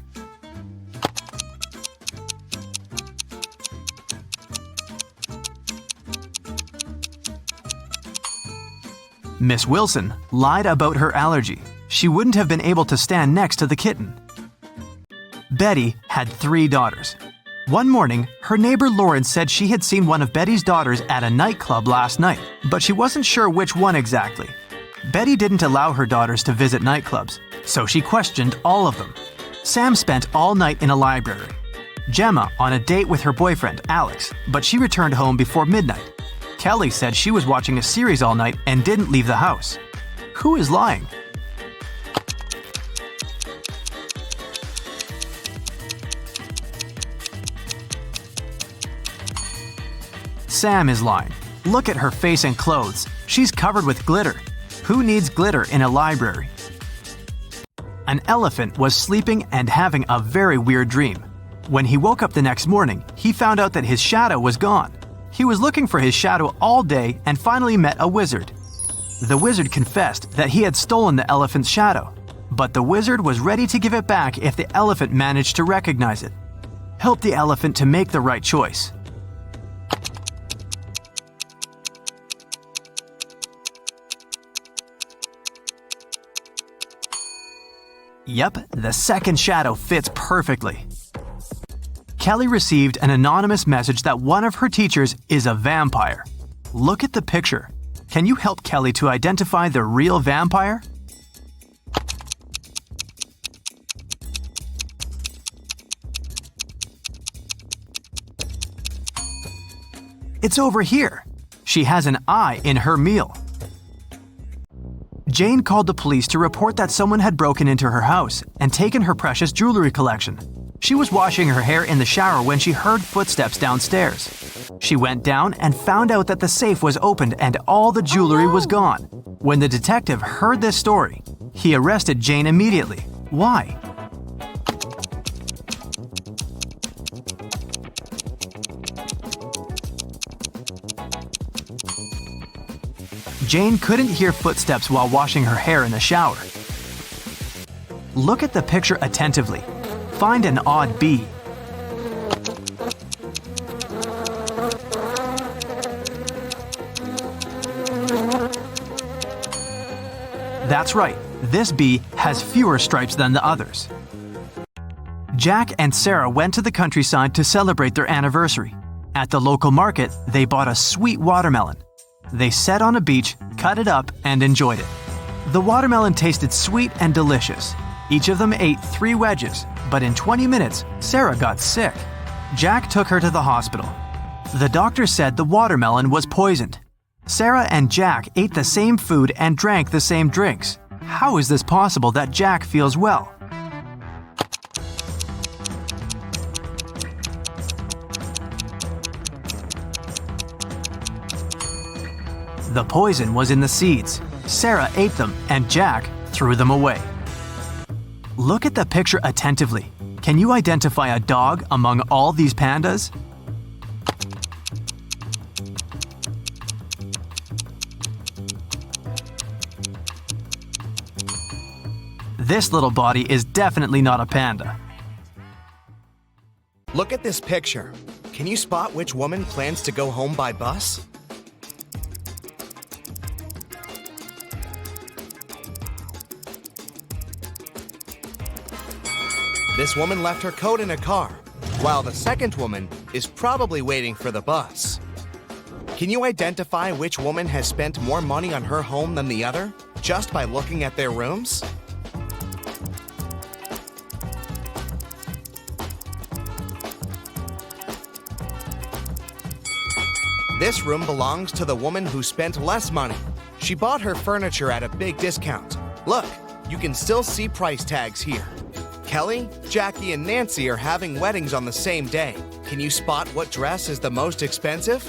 Miss Wilson lied about her allergy. She wouldn't have been able to stand next to the kitten. Betty had 3 daughters. One morning, her neighbor Lauren said she had seen one of Betty's daughters at a nightclub last night, but she wasn't sure which one exactly. Betty didn't allow her daughters to visit nightclubs, so she questioned all of them. Sam spent all night in a library. Gemma on a date with her boyfriend, Alex, but she returned home before midnight. Kelly said she was watching a series all night and didn't leave the house. Who is lying? Sam is lying. Look at her face and clothes. She's covered with glitter. Who needs glitter in a library? An elephant was sleeping and having a very weird dream. When he woke up the next morning, he found out that his shadow was gone. He was looking for his shadow all day and finally met a wizard. The wizard confessed that he had stolen the elephant's shadow, but the wizard was ready to give it back if the elephant managed to recognize it. Help the elephant to make the right choice. Yep, the second shadow fits perfectly. Kelly received an anonymous message that one of her teachers is a vampire. Look at the picture. Can you help Kelly to identify the real vampire? It's over here. She has an eye in her meal. Jane called the police to report that someone had broken into her house and taken her precious jewelry collection. She was washing her hair in the shower when she heard footsteps downstairs. She went down and found out that the safe was opened and all the jewelry was gone. When the detective heard this story, he arrested Jane immediately. Why? Jane couldn't hear footsteps while washing her hair in the shower. Look at the picture attentively. Find an odd bee. That's right, this bee has fewer stripes than the others. Jack and Sarah went to the countryside to celebrate their anniversary. At the local market, they bought a sweet watermelon. They sat on a beach, cut it up, and enjoyed it. The watermelon tasted sweet and delicious. Each of them ate 3 wedges, but in 20 minutes, Sarah got sick. Jack took her to the hospital. The doctor said the watermelon was poisoned. Sarah and Jack ate the same food and drank the same drinks. How is this possible that Jack feels well? The poison was in the seeds. Sarah ate them and Jack threw them away. Look at the picture attentively. Can you identify a dog among all these pandas? This little body is definitely not a panda. Look at this picture. Can you spot which woman plans to go home by bus? This woman left her coat in a car, while the second woman is probably waiting for the bus. Can you identify which woman has spent more money on her home than the other, just by looking at their rooms? This room belongs to the woman who spent less money. She bought her furniture at a big discount. Look, you can still see price tags here. Kelly, Jackie, and Nancy are having weddings on the same day. Can you spot what dress is the most expensive?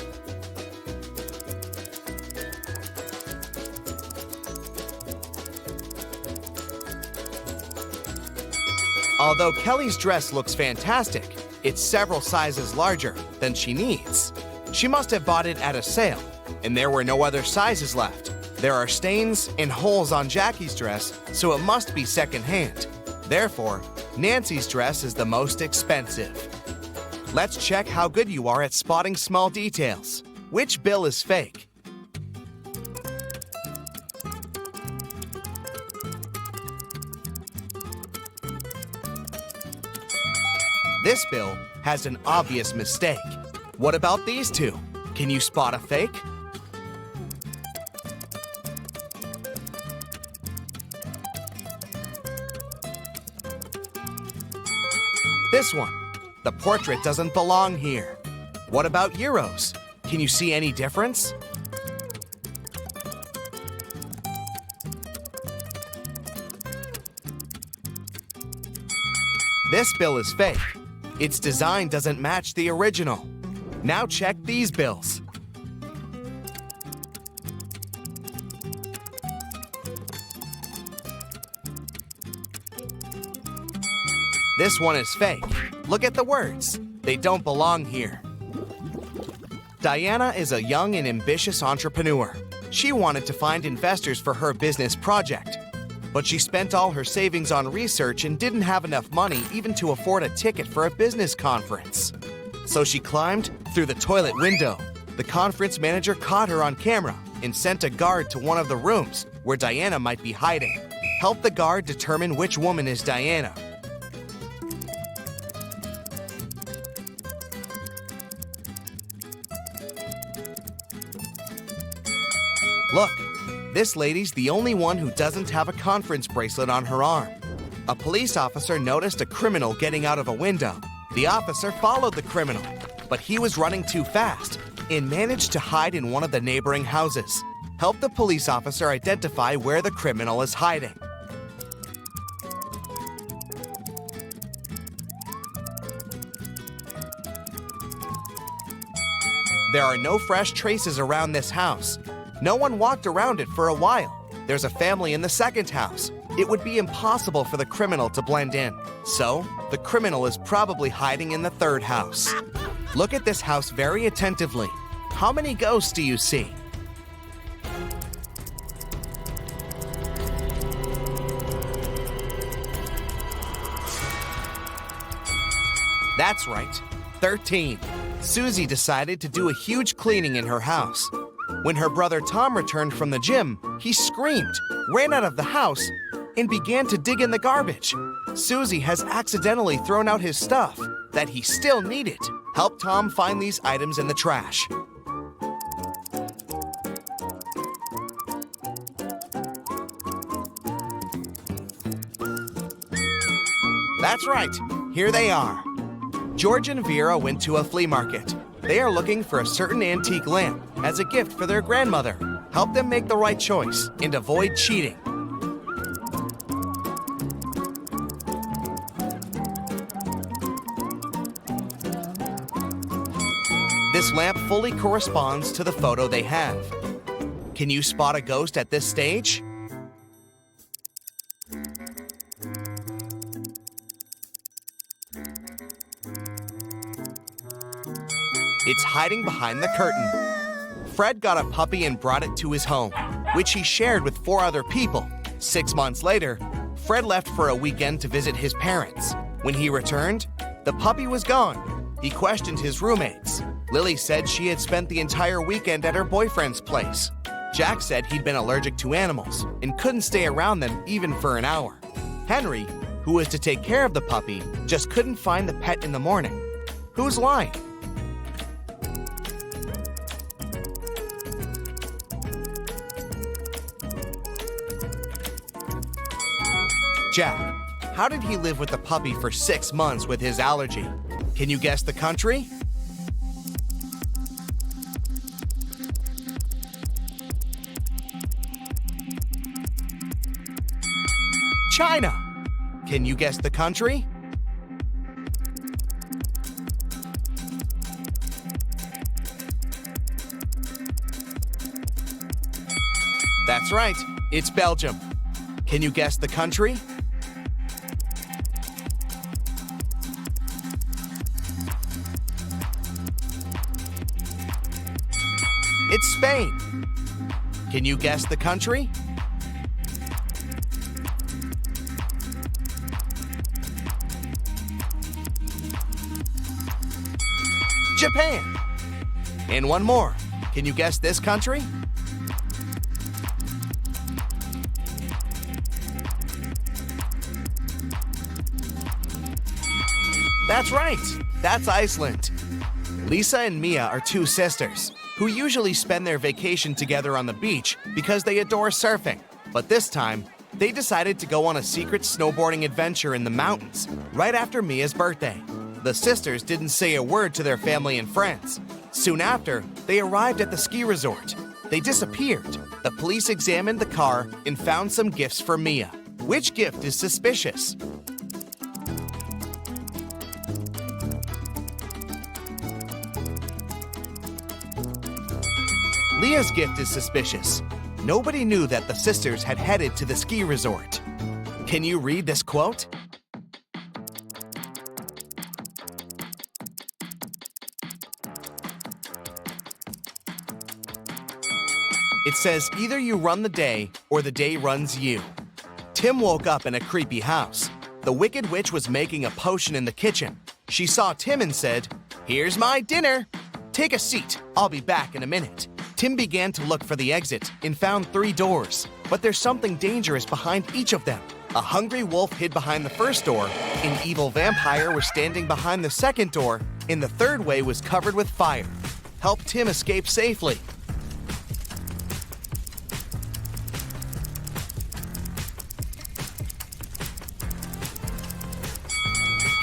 Although Kelly's dress looks fantastic, it's several sizes larger than she needs. She must have bought it at a sale, and there were no other sizes left. There are stains and holes on Jackie's dress, so it must be secondhand. Therefore, Nancy's dress is the most expensive. Let's check how good you are at spotting small details. Which bill is fake? This bill has an obvious mistake. What about these two? Can you spot a fake? This one. The portrait doesn't belong here. What about euros? Can you see any difference? This bill is fake. Its design doesn't match the original. Now check these bills. This one is fake. Look at the words. They don't belong here. Diana is a young and ambitious entrepreneur. She wanted to find investors for her business project, but she spent all her savings on research and didn't have enough money even to afford a ticket for a business conference. So she climbed through the toilet window. The conference manager caught her on camera and sent a guard to one of the rooms where Diana might be hiding. Help the guard determine which woman is Diana. Look, this lady's the only one who doesn't have a conference bracelet on her arm. A police officer noticed a criminal getting out of a window. The officer followed the criminal, but he was running too fast and managed to hide in one of the neighboring houses. Help the police officer identify where the criminal is hiding. There are no fresh traces around this house. No one walked around it for a while. There's a family in the second house. It would be impossible for the criminal to blend in. So, the criminal is probably hiding in the third house. Look at this house very attentively. How many ghosts do you see? That's right, 13. Susie decided to do a huge cleaning in her house. When her brother Tom returned from the gym, he screamed, ran out of the house, and began to dig in the garbage. Susie has accidentally thrown out his stuff that he still needed. Help Tom find these items in the trash. That's right, here they are. George and Vera went to a flea market. They are looking for a certain antique lamp as a gift for their grandmother. Help them make the right choice and avoid cheating. This lamp fully corresponds to the photo they have. Can you spot a ghost at this stage? It's hiding behind the curtain. Fred got a puppy and brought it to his home, which he shared with 4 other people. 6 months later, Fred left for a weekend to visit his parents. When he returned, the puppy was gone. He questioned his roommates. Lily said she had spent the entire weekend at her boyfriend's place. Jack said he'd been allergic to animals and couldn't stay around them even for an hour. Henry, who was to take care of the puppy, just couldn't find the pet in the morning. Who's lying? Jack. How did he live with the puppy for 6 months with his allergy? Can you guess the country? China. Can you guess the country? That's right, it's Belgium. Can you guess the country? It's Spain. Can you guess the country? Japan. And one more. Can you guess this country? That's right. That's Iceland. Lisa and Mia are 2 sisters who usually spend their vacation together on the beach because they adore surfing. But this time, they decided to go on a secret snowboarding adventure in the mountains right after Mia's birthday. The sisters didn't say a word to their family and friends. Soon after, they arrived at the ski resort. They disappeared. The police examined the car and found some gifts for Mia. Which gift is suspicious? Leah's gift is suspicious. Nobody knew that the sisters had headed to the ski resort. Can you read this quote? It says, either you run the day or the day runs you. Tim woke up in a creepy house. The Wicked Witch was making a potion in the kitchen. She saw Tim and said, "Here's my dinner. Take a seat. I'll be back in a minute." Tim began to look for the exit and found 3 doors, but there's something dangerous behind each of them. A hungry wolf hid behind the first door, an evil vampire was standing behind the second door, and the third way was covered with fire. Help Tim escape safely.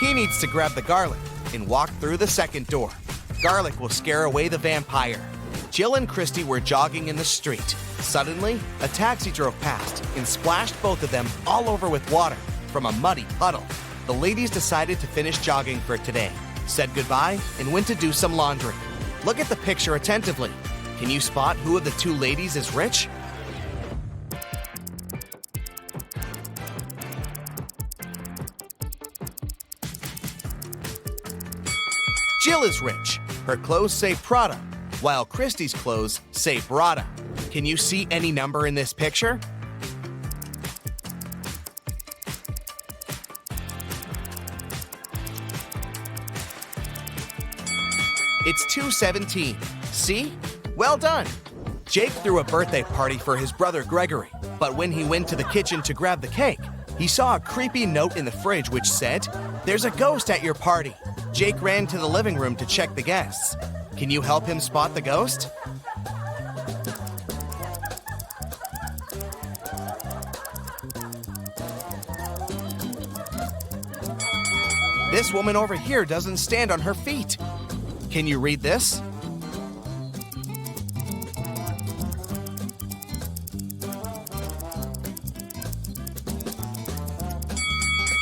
He needs to grab the garlic and walk through the second door. Garlic will scare away the vampire. Jill and Christy were jogging in the street. Suddenly, a taxi drove past and splashed both of them all over with water from a muddy puddle. The ladies decided to finish jogging for today, said goodbye, and went to do some laundry. Look at the picture attentively. Can you spot who of the 2 ladies is rich? Jill is rich. Her clothes say Prada, while Christy's clothes say Prada. Can you see any number in this picture? It's 217. See? Well done. Jake threw a birthday party for his brother Gregory, but when he went to the kitchen to grab the cake, he saw a creepy note in the fridge which said, "There's a ghost at your party." Jake ran to the living room to check the guests. Can you help him spot the ghost? This woman over here doesn't stand on her feet. Can you read this?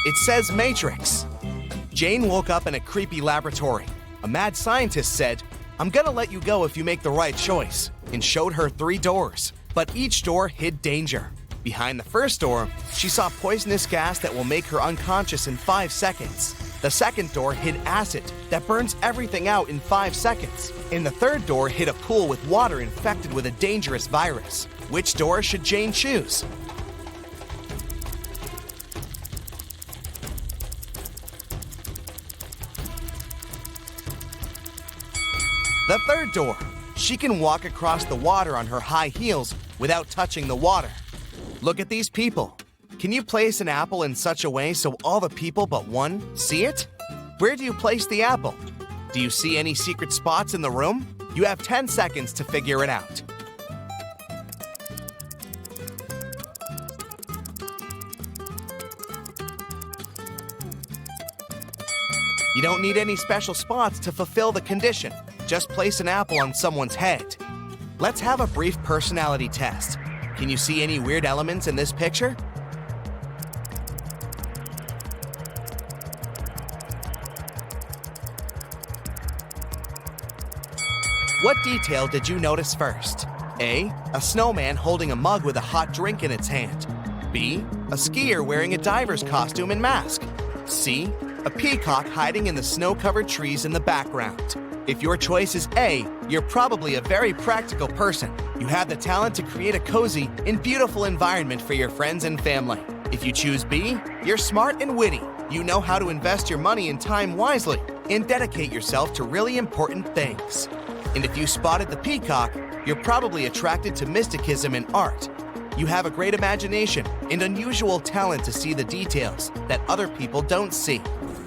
It says Matrix. Jane woke up in a creepy laboratory. A mad scientist said, "I'm gonna let you go if you make the right choice," and showed her 3 doors. But each door hid danger. Behind the first door, she saw poisonous gas that will make her unconscious in 5 seconds. The second door hid acid that burns everything out in 5 seconds. And the third door hid a pool with water infected with a dangerous virus. Which door should Jane choose? The third door. She can walk across the water on her high heels without touching the water. Look at these people. Can you place an apple in such a way so all the people but one see it? Where do you place the apple? Do you see any secret spots in the room? You have 10 seconds to figure it out. You don't need any special spots to fulfill the condition. Just place an apple on someone's head. Let's have a brief personality test. Can you see any weird elements in this picture? What detail did you notice first? A snowman holding a mug with a hot drink in its hand. B, a skier wearing a diver's costume and mask. C, a peacock hiding in the snow-covered trees in the background. If your choice is A, you're probably a very practical person. You have the talent to create a cozy and beautiful environment for your friends and family. If you choose B, you're smart and witty. You know how to invest your money and time wisely and dedicate yourself to really important things. And if you spotted the peacock, you're probably attracted to mysticism and art. You have a great imagination and unusual talent to see the details that other people don't see.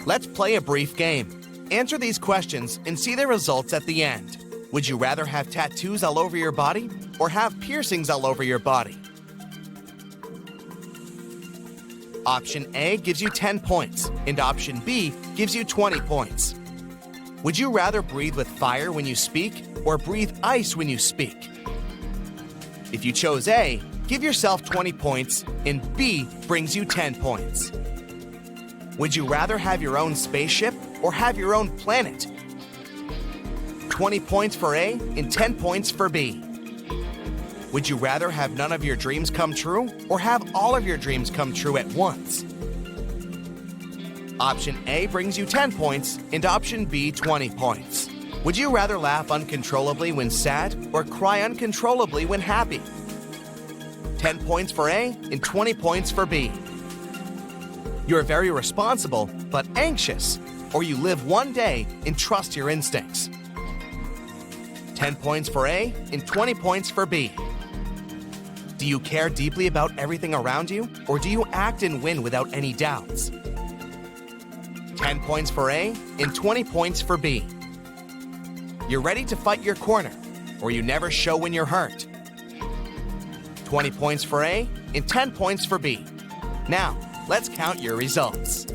Let's play a brief game. Answer these questions and see the results at the end. Would you rather have tattoos all over your body or have piercings all over your body? Option A gives you 10 points, and option B gives you 20 points. Would you rather breathe with fire when you speak or breathe ice when you speak? If you chose A, give yourself 20 points, and B brings you 10 points. Would you rather have your own spaceship or have your own planet? 20 points for A and 10 points for B. Would you rather have none of your dreams come true or have all of your dreams come true at once? Option A brings you 10 points and option B 20 points. Would you rather laugh uncontrollably when sad or cry uncontrollably when happy? 10 points for A and 20 points for B. You're very responsible but anxious, or you live one day and trust your instincts. 10 points for A and 20 points for B. Do you care deeply about everything around you, or do you act and win without any doubts? 10 points for A and 20 points for B. You're ready to fight your corner, or you never show when you're hurt. 20 points for A and 10 points for B. Now, let's count your results.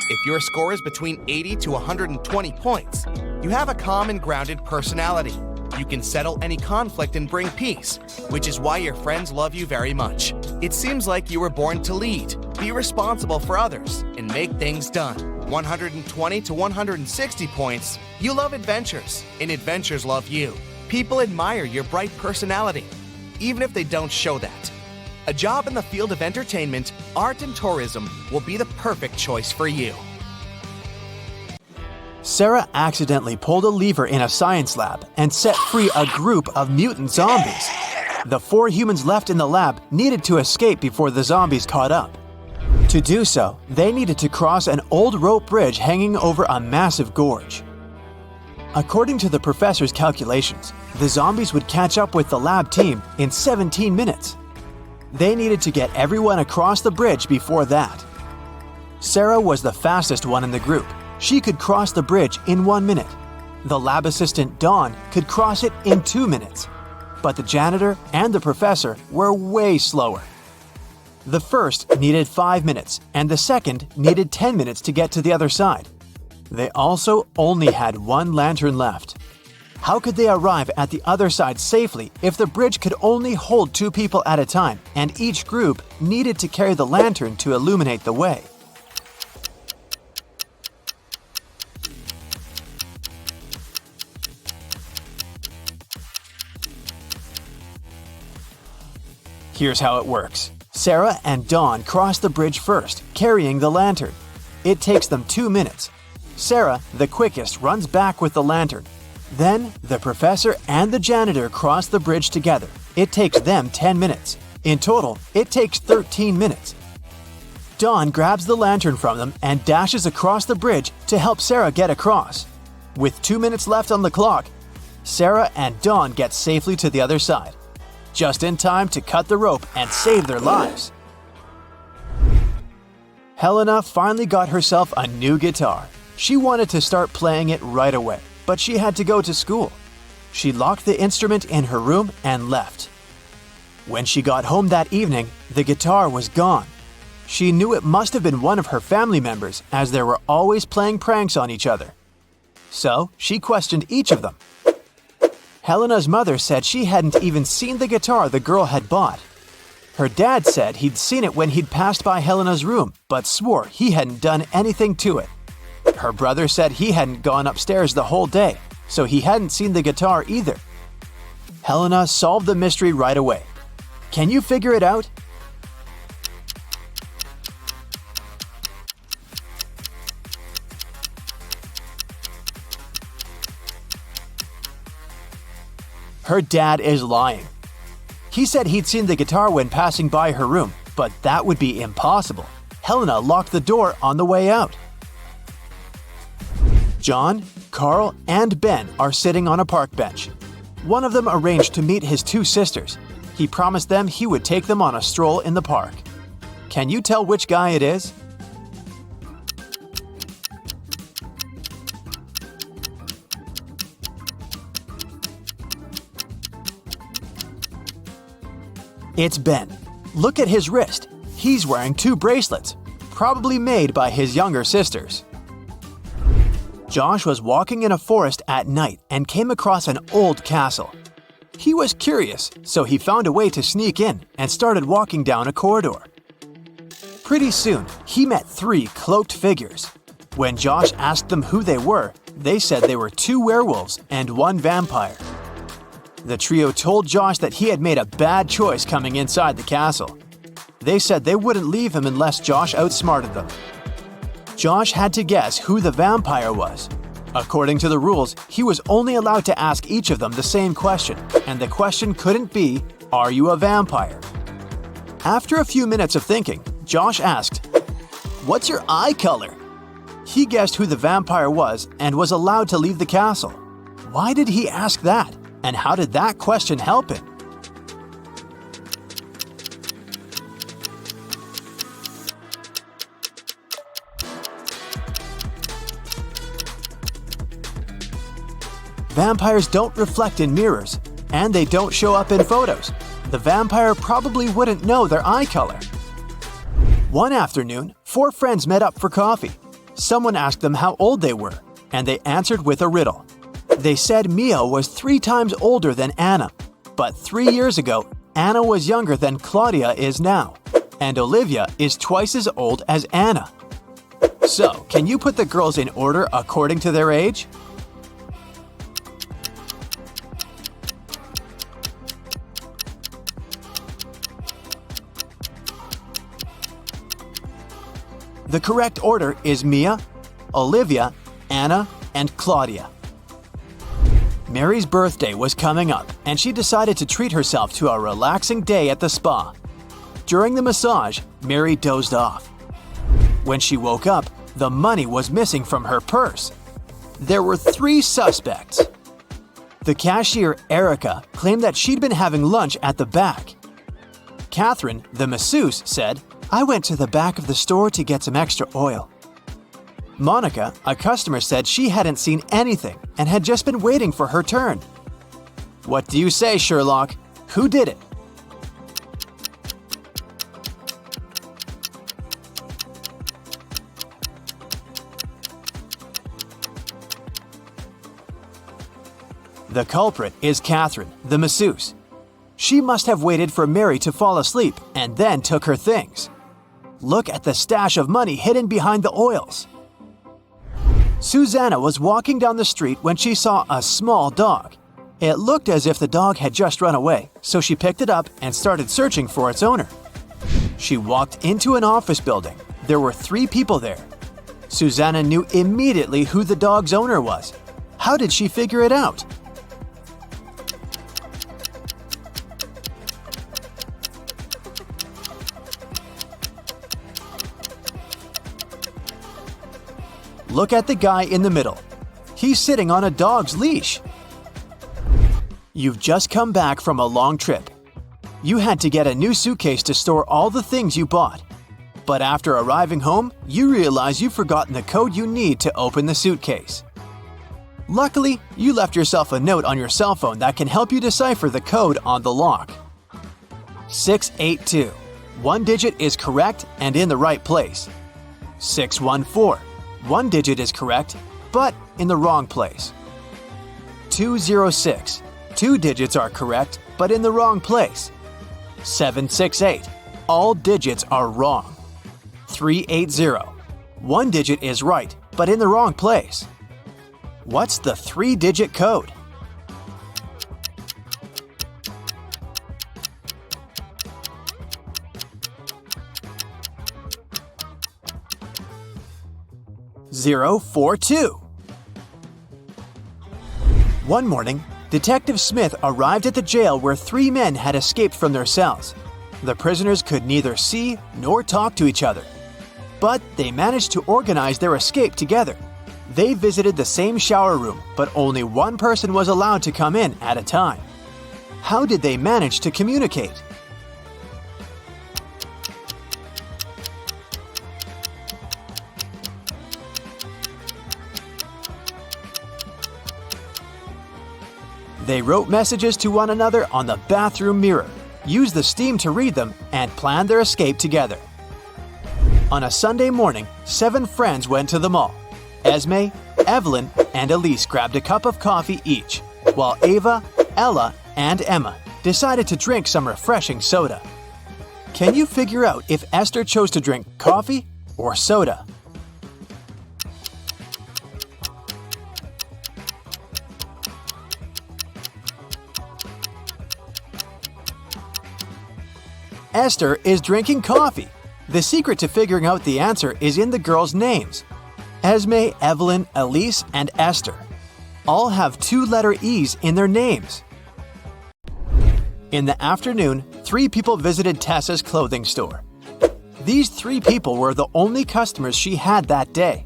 If your score is between 80 to 120 points, you have a calm and grounded personality. You can settle any conflict and bring peace, which is why your friends love you very much. It seems like you were born to lead, be responsible for others, and make things done. 120 to 160 points, you love adventures, and adventures love you. People admire your bright personality, even if they don't show that. A job in the field of entertainment, art, and tourism will be the perfect choice for you. Sarah accidentally pulled a lever in a science lab and set free a group of mutant zombies. The 4 humans left in the lab needed to escape before the zombies caught up. To do so, they needed to cross an old rope bridge hanging over a massive gorge. According to the professor's calculations, the zombies would catch up with the lab team in 17 minutes. They needed to get everyone across the bridge before that. Sarah was the fastest one in the group. She could cross the bridge in 1 minute. The lab assistant, Dawn, could cross it in 2 minutes. But the janitor and the professor were way slower. The first needed 5 minutes, and the second needed 10 minutes to get to the other side. They also only had 1 lantern left. How could they arrive at the other side safely if the bridge could only hold 2 people at a time and each group needed to carry the lantern to illuminate the way? Here's how it works. Sarah and Dawn cross the bridge first, carrying the lantern. It takes them 2 minutes. Sarah, the quickest, runs back with the lantern. Then, the professor and the janitor cross the bridge together. It takes them 10 minutes. In total, it takes 13 minutes. Dawn grabs the lantern from them and dashes across the bridge to help Sarah get across. With 2 minutes left on the clock, Sarah and Dawn get safely to the other side, just in time to cut the rope and save their lives. Helena finally got herself a new guitar. She wanted to start playing it right away, but she had to go to school. She locked the instrument in her room and left. When she got home that evening, the guitar was gone. She knew it must have been one of her family members, as they were always playing pranks on each other. So she questioned each of them. Helena's mother said she hadn't even seen the guitar the girl had bought. Her dad said he'd seen it when he'd passed by Helena's room, but swore he hadn't done anything to it. Her brother said he hadn't gone upstairs the whole day, so he hadn't seen the guitar either. Helena solved the mystery right away. Can you figure it out? Her dad is lying. He said he'd seen the guitar when passing by her room, but that would be impossible. Helena locked the door on the way out. John, Carl, and Ben are sitting on a park bench. One of them arranged to meet his 2 sisters. He promised them he would take them on a stroll in the park. Can you tell which guy it is? It's Ben. Look at his wrist. He's wearing 2 bracelets, probably made by his younger sisters. Josh was walking in a forest at night and came across an old castle. He was curious, so he found a way to sneak in and started walking down a corridor. Pretty soon, he met 3 cloaked figures. When Josh asked them who they were, they said they were 2 werewolves and 1 vampire. The trio told Josh that he had made a bad choice coming inside the castle. They said they wouldn't leave him unless Josh outsmarted them. Josh had to guess who the vampire was. According to the rules, he was only allowed to ask each of them the same question, and the question couldn't be, "Are you a vampire?" After a few minutes of thinking, Josh asked, "What's your eye color?" He guessed who the vampire was and was allowed to leave the castle. Why did he ask that? And how did that question help him? Vampires don't reflect in mirrors, and they don't show up in photos. The vampire probably wouldn't know their eye color. One afternoon, 4 friends met up for coffee. Someone asked them how old they were, and they answered with a riddle. They said Mia was 3 times older than Anna, but 3 years ago, Anna was younger than Claudia is now, and Olivia is twice as old as Anna. So, can you put the girls in order according to their age? The correct order is Mia, Olivia, Anna, and Claudia. Mary's birthday was coming up, and she decided to treat herself to a relaxing day at the spa. During the massage, Mary dozed off. When she woke up, the money was missing from her purse. There were 3 suspects. The cashier, Erica, claimed that she'd been having lunch at the back. Catherine, the masseuse, said, "I went to the back of the store to get some extra oil." Monica, a customer, said she hadn't seen anything and had just been waiting for her turn. What do you say, Sherlock? Who did it? The culprit is Catherine, the masseuse. She must have waited for Mary to fall asleep and then took her things. Look at the stash of money hidden behind the oils. Susanna was walking down the street when she saw a small dog. It looked as if the dog had just run away, so she picked it up and started searching for its owner. She walked into an office building. There were 3 people there. Susanna knew immediately who the dog's owner was. How did she figure it out? Look at the guy in the middle. He's sitting on a dog's leash. You've just come back from a long trip. You had to get a new suitcase to store all the things you bought. But after arriving home, you realize you've forgotten the code you need to open the suitcase. Luckily, you left yourself a note on your cell phone that can help you decipher the code on the lock. 682. 1 digit is correct and in the right place. 614. 1 digit is correct, but in the wrong place. 206. 2 digits are correct, but in the wrong place. 768. All digits are wrong. 380. 1 digit is right, but in the wrong place. What's the 3-digit code? (042). One morning, Detective Smith arrived at the jail where 3 men had escaped from their cells. The prisoners could neither see nor talk to each other. But they managed to organize their escape together. They visited the same shower room, but only one person was allowed to come in at a time. How did they manage to communicate? They wrote messages to one another on the bathroom mirror, used the steam to read them, and planned their escape together. On a Sunday morning, 7 friends went to the mall. Esme, Evelyn, and Elise grabbed a cup of coffee each, while Ava, Ella, and Emma decided to drink some refreshing soda. Can you figure out if Esther chose to drink coffee or soda? Esther is drinking coffee. The secret to figuring out the answer is in the girls' names. Esme, Evelyn, Elise, and Esther all have 2-letter E's in their names. In the afternoon, 3 people visited Tessa's clothing store. These 3 people were the only customers she had that day.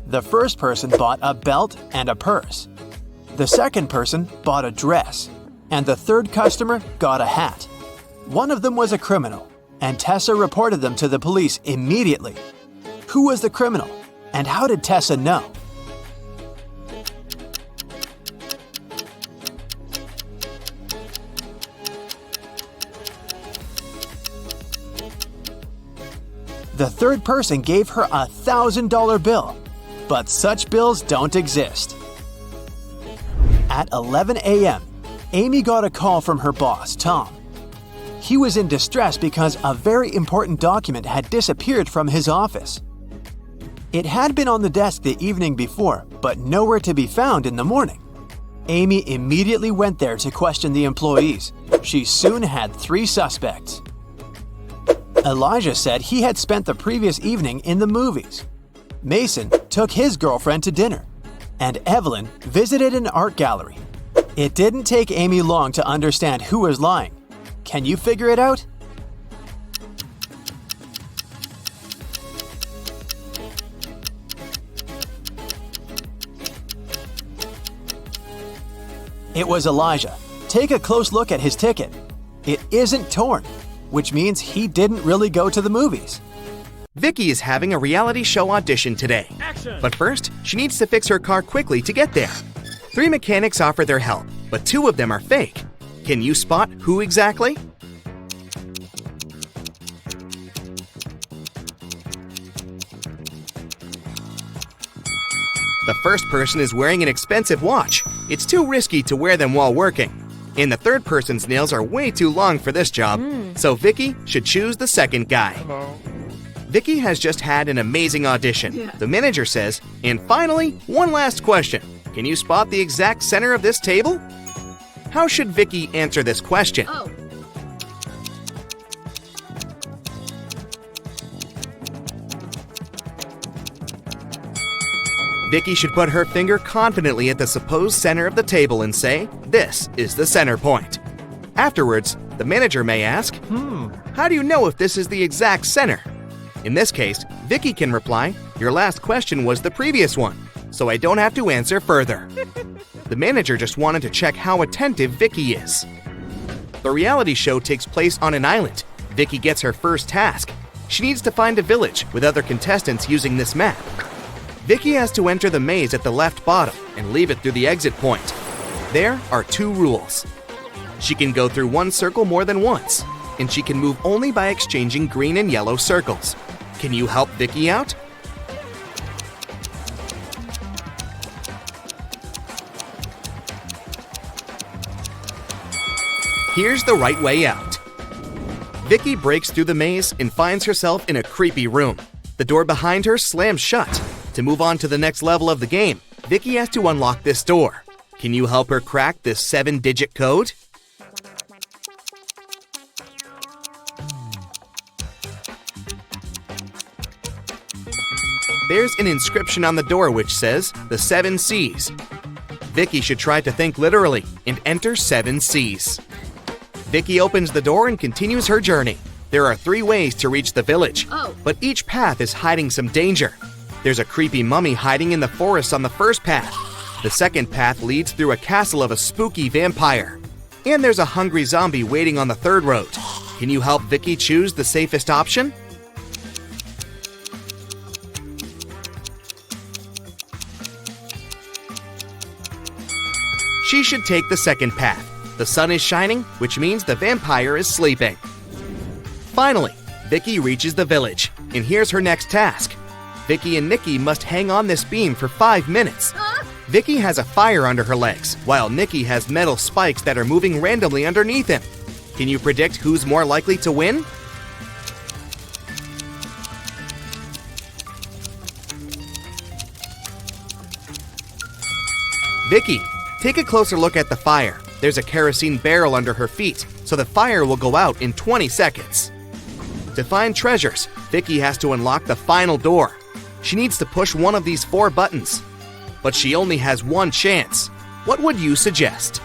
The first person bought a belt and a purse. The second person bought a dress. And the third customer got a hat. One of them was a criminal, and Tessa reported them to the police immediately. Who was the criminal, and how did Tessa know? The third person gave her a $1,000 bill, but such bills don't exist. At 11 a.m., Amy got a call from her boss, Tom. He was in distress because a very important document had disappeared from his office. It had been on the desk the evening before, but nowhere to be found in the morning. Amy immediately went there to question the employees. She soon had 3 suspects. Elijah said he had spent the previous evening in the movies. Mason took his girlfriend to dinner. And Evelyn visited an art gallery. It didn't take Amy long to understand who was lying. Can you figure it out? It was Elijah. Take a close look at his ticket. It isn't torn, which means he didn't really go to the movies. Vicky is having a reality show audition today. But first, she needs to fix her car quickly to get there. 3 mechanics offer their help, but 2 of them are fake. Can you spot who exactly? The first person is wearing an expensive watch. It's too risky to wear them while working. And the third person's nails are way too long for this job, so Vicky should choose the second guy. Vicky has just had an amazing audition. The manager says, and finally, one last question. Can you spot the exact center of this table? How should Vicky answer this question? Vicky should put her finger confidently at the supposed center of the table and say, "This is the center point." Afterwards, the manager may ask, "How do you know if this is the exact center?" In this case, Vicky can reply, "Your last question was the previous one, so I don't have to answer further." The manager just wanted to check how attentive Vicky is. The reality show takes place on an island. Vicky gets her first task. She needs to find a village with other contestants using this map. Vicky has to enter the maze at the left bottom and leave it through the exit point. There are 2 rules. She can go through one circle more than once, and she can move only by exchanging green and yellow circles. Can you help Vicky out? Here's the right way out. Vicky breaks through the maze and finds herself in a creepy room. The door behind her slams shut. To move on to the next level of the game, Vicky has to unlock this door. Can you help her crack this 7-digit code? There's an inscription on the door which says, "The 7 C's." Vicky should try to think literally and enter 7 C's. Vicky opens the door and continues her journey. There are 3 ways to reach the village, but each path is hiding some danger. There's a creepy mummy hiding in the forest on the first path. The second path leads through a castle of a spooky vampire. And there's a hungry zombie waiting on the third road. Can you help Vicky choose the safest option? She should take the second path. The sun is shining, which means the vampire is sleeping. Finally, Vicky reaches the village, and here's her next task. Vicky and Nikki must hang on this beam for 5 minutes. Vicky has a fire under her legs, while Nikki has metal spikes that are moving randomly underneath him. Can you predict who's more likely to win? Vicky, take a closer look at the fire. There's a kerosene barrel under her feet, so the fire will go out in 20 seconds. To find treasures, Vicky has to unlock the final door. She needs to push one of these 4 buttons. But she only has 1 chance. What would you suggest?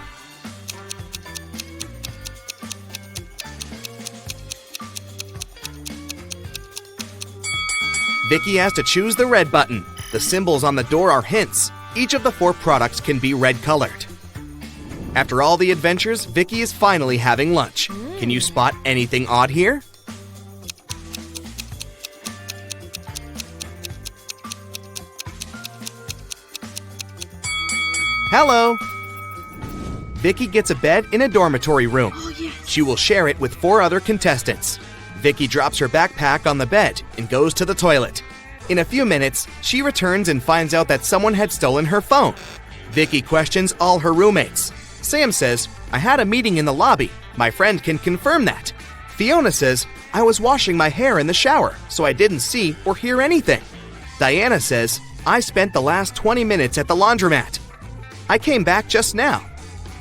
Vicky has to choose the red button. The symbols on the door are hints. Each of the 4 products can be red colored. After all the adventures, Vicky is finally having lunch. Can you spot anything odd here? Hello! Vicky gets a bed in a dormitory room. She will share it with 4 other contestants. Vicky drops her backpack on the bed and goes to the toilet. In a few minutes, she returns and finds out that someone had stolen her phone. Vicky questions all her roommates. Sam says, "I had a meeting in the lobby. My friend can confirm that." Fiona says, "I was washing my hair in the shower, so I didn't see or hear anything." Diana says, "I spent the last 20 minutes at the laundromat. I came back just now."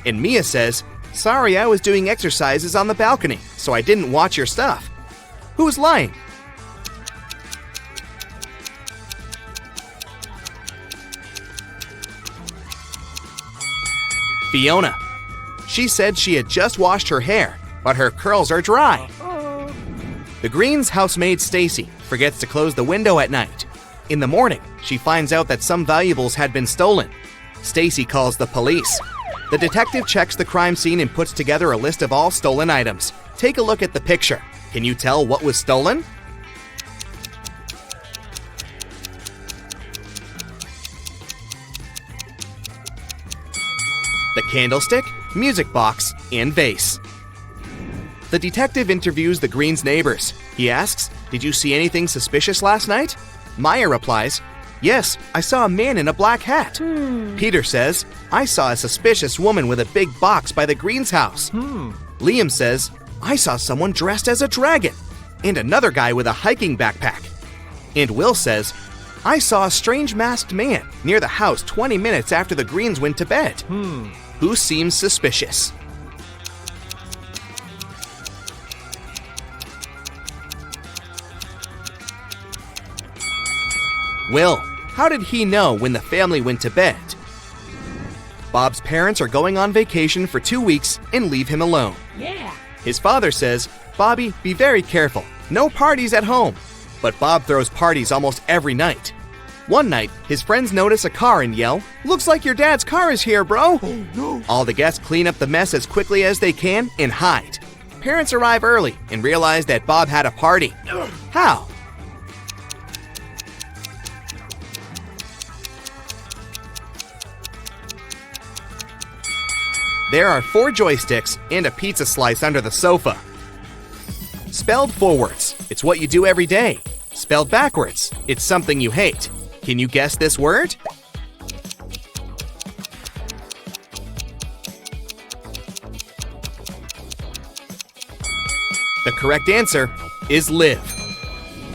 And Mia says, "Sorry, I was doing exercises on the balcony, so I didn't watch your stuff." Who's lying? Fiona. She said she had just washed her hair, but her curls are dry. The Greens' housemaid Stacy forgets to close the window at night. In the morning, she finds out that some valuables had been stolen. Stacy calls the police. The detective checks the crime scene and puts together a list of all stolen items. Take a look at the picture. Can you tell what was stolen? The candlestick, music box, and vase. The detective interviews the Greens' neighbors. He asks, "Did you see anything suspicious last night?" Maya replies, "Yes, I saw a man in a black hat." Peter says, "I saw a suspicious woman with a big box by the Greens' house." Liam says, "I saw someone dressed as a dragon and another guy with a hiking backpack." And Will says, "I saw a strange masked man near the house 20 minutes after the Greens went to bed." Who seems suspicious? Will. How did he know when the family went to bed? Bob's parents are going on vacation for 2 weeks and leave him alone. His father says, "Bobby, be very careful. No parties at home." But Bob throws parties almost every night. One night, his friends notice a car and yell, "Looks like your dad's car is here, bro!" Oh, no. All the guests clean up the mess as quickly as they can and hide. Parents arrive early and realize that Bob had a party. How? There are 4 joysticks and a pizza slice under the sofa. Spelled forwards, it's what you do every day. Spelled backwards, it's something you hate. Can you guess this word? The correct answer is live.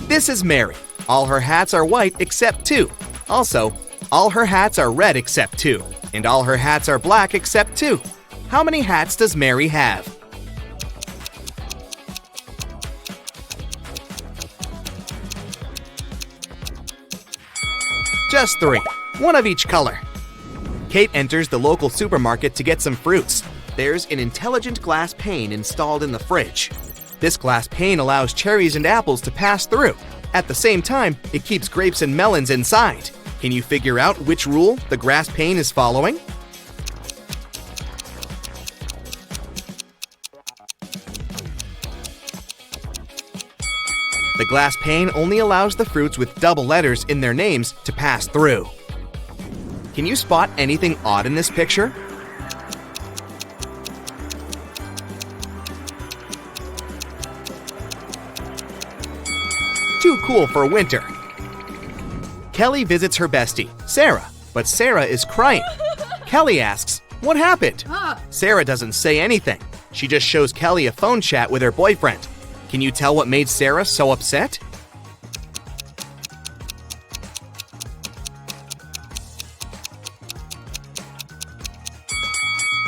This is Mary. All her hats are white except 2. Also, all her hats are red except 2. And all her hats are black except 2. How many hats does Mary have? Just 3, one of each color. Kate enters the local supermarket to get some fruits. There's an intelligent glass pane installed in the fridge. This glass pane allows cherries and apples to pass through. At the same time, it keeps grapes and melons inside. Can you figure out which rule the glass pane is following? The glass pane only allows the fruits with double letters in their names to pass through. Can you spot anything odd in this picture? Too cool for winter. Kelly visits her bestie, Sarah, but Sarah is crying. Kelly asks, "What happened?" Sarah doesn't say anything. She just shows Kelly a phone chat with her boyfriend. Can you tell what made Sarah so upset?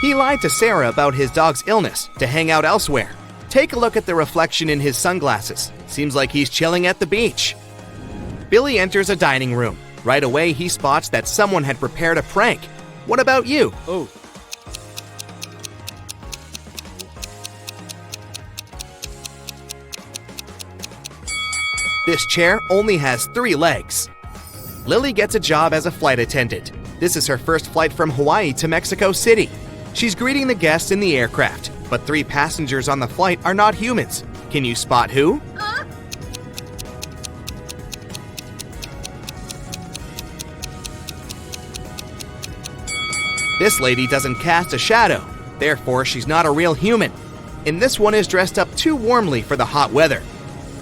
He lied to Sarah about his dog's illness to hang out elsewhere. Take a look at the reflection in his sunglasses. Seems like he's chilling at the beach. Billy enters a dining room. Right away, he spots that someone had prepared a prank. What about you? Oh. This chair only has 3 legs. Lily gets a job as a flight attendant. This is her first flight from Hawaii to Mexico City. She's greeting the guests in the aircraft, but 3 passengers on the flight are not humans. Can you spot who? This lady doesn't cast a shadow, therefore she's not a real human. And this one is dressed up too warmly for the hot weather.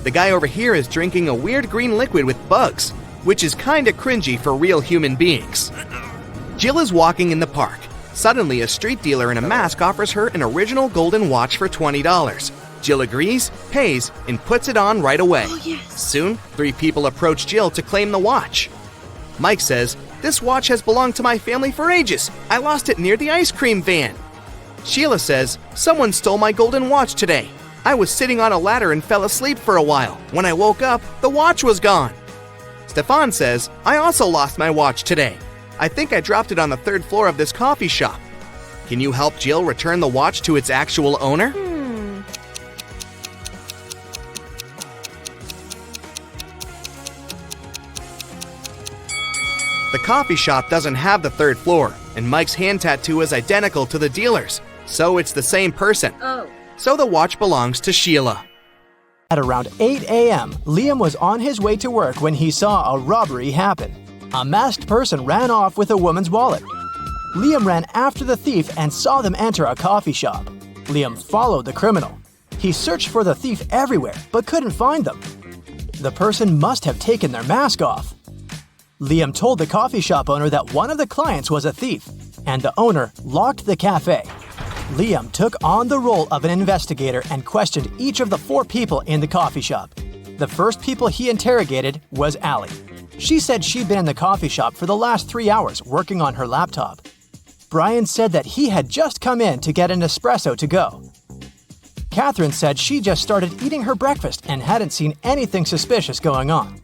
The guy over here is drinking a weird green liquid with bugs, which is kinda cringy for real human beings. Jill is walking in the park. Suddenly, a street dealer in a mask offers her an original golden watch for $20. Jill agrees, pays, and puts it on right away. Soon, 3 people approach Jill to claim the watch. Mike says, "This watch has belonged to my family for ages. I lost it near the ice cream van." Sheila says, "Someone stole my golden watch today. I was sitting on a ladder and fell asleep for a while. When I woke up, the watch was gone." Stefan says, "I also lost my watch today. I think I dropped it on the 3rd floor of this coffee shop." Can you help Jill return the watch to its actual owner? The coffee shop doesn't have the 3rd floor, and Mike's hand tattoo is identical to the dealer's, so it's the same person. Oh. So the watch belongs to Sheila. At around 8 a.m., Liam was on his way to work when he saw a robbery happen. A masked person ran off with a woman's wallet. Liam ran after the thief and saw them enter a coffee shop. Liam followed the criminal. He searched for the thief everywhere, but couldn't find them. The person must have taken their mask off. Liam told the coffee shop owner that one of the clients was a thief, and the owner locked the cafe. Liam took on the role of an investigator and questioned each of the 4 people in the coffee shop. The first people he interrogated was Allie. She said she'd been in the coffee shop for the last 3 hours working on her laptop. Brian said that he had just come in to get an espresso to go. Catherine said she just started eating her breakfast and hadn't seen anything suspicious going on.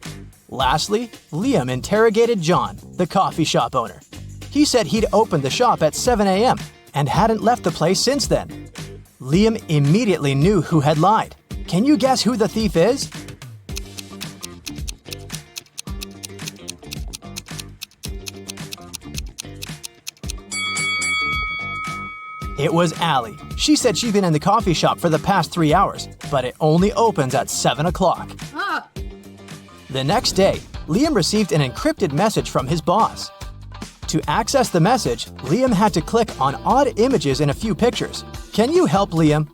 Lastly, Liam interrogated John, the coffee shop owner. He said he'd opened the shop at 7 a.m. and hadn't left the place since then. Liam immediately knew who had lied. Can you guess who the thief is? It was Allie. She said she'd been in the coffee shop for the past 3 hours, but it only opens at 7 o'clock. Ah. The next day, Liam received an encrypted message from his boss. To access the message, Liam had to click on odd images in a few pictures. Can you help Liam?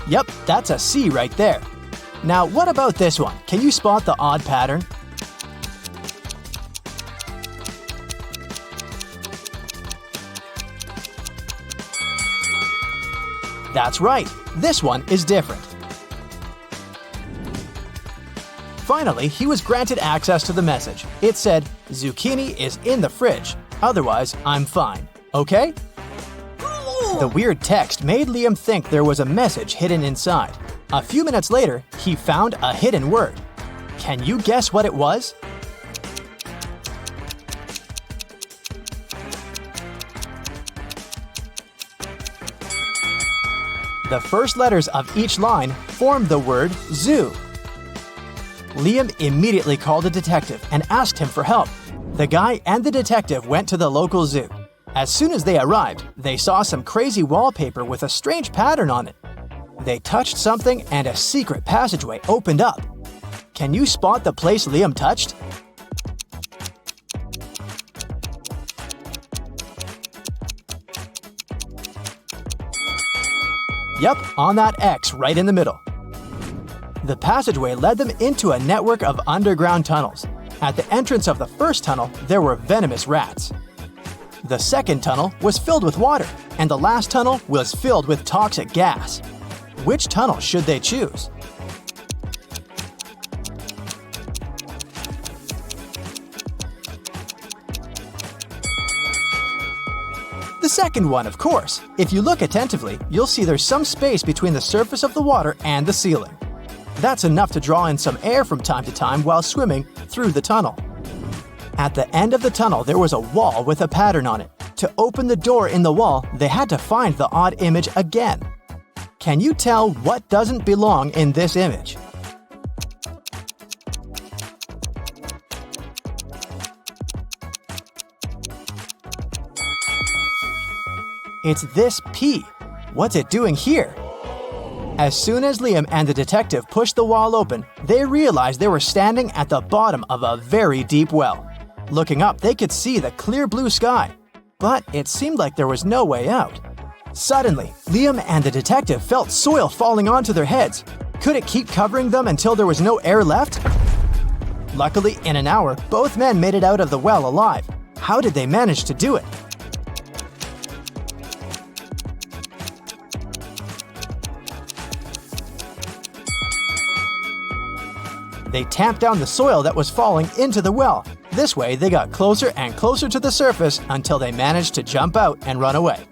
Yep, that's a C right there. Now, what about this one? Can you spot the odd pattern? That's right, this one is different. Finally, he was granted access to the message. It said, "Zucchini is in the fridge, otherwise I'm fine. Okay?" The weird text made Liam think there was a message hidden inside. A few minutes later, he found a hidden word. Can you guess what it was? The first letters of each line form the word zoo. Liam immediately called a detective and asked him for help. The guy and the detective went to the local zoo. As soon as they arrived, they saw some crazy wallpaper with a strange pattern on it. They touched something and a secret passageway opened up. Can you spot the place Liam touched? Yep, on that X right in the middle. The passageway led them into a network of underground tunnels. At the entrance of the first tunnel, there were venomous rats. The second tunnel was filled with water, and the last tunnel was filled with toxic gas. Which tunnel should they choose? The second one, of course. If you look attentively, you'll see there's some space between the surface of the water and the ceiling. That's enough to draw in some air from time to time while swimming through the tunnel. At the end of the tunnel, there was a wall with a pattern on it. To open the door in the wall, they had to find the odd image again. Can you tell what doesn't belong in this image? It's this P. What's it doing here? As soon as Liam and the detective pushed the wall open, they realized they were standing at the bottom of a very deep well. Looking up, they could see the clear blue sky, but it seemed like there was no way out. Suddenly, Liam and the detective felt soil falling onto their heads. Could it keep covering them until there was no air left? Luckily, in an hour, both men made it out of the well alive. How did they manage to do it? They tamped down the soil that was falling into the well. This way, they got closer and closer to the surface until they managed to jump out and run away.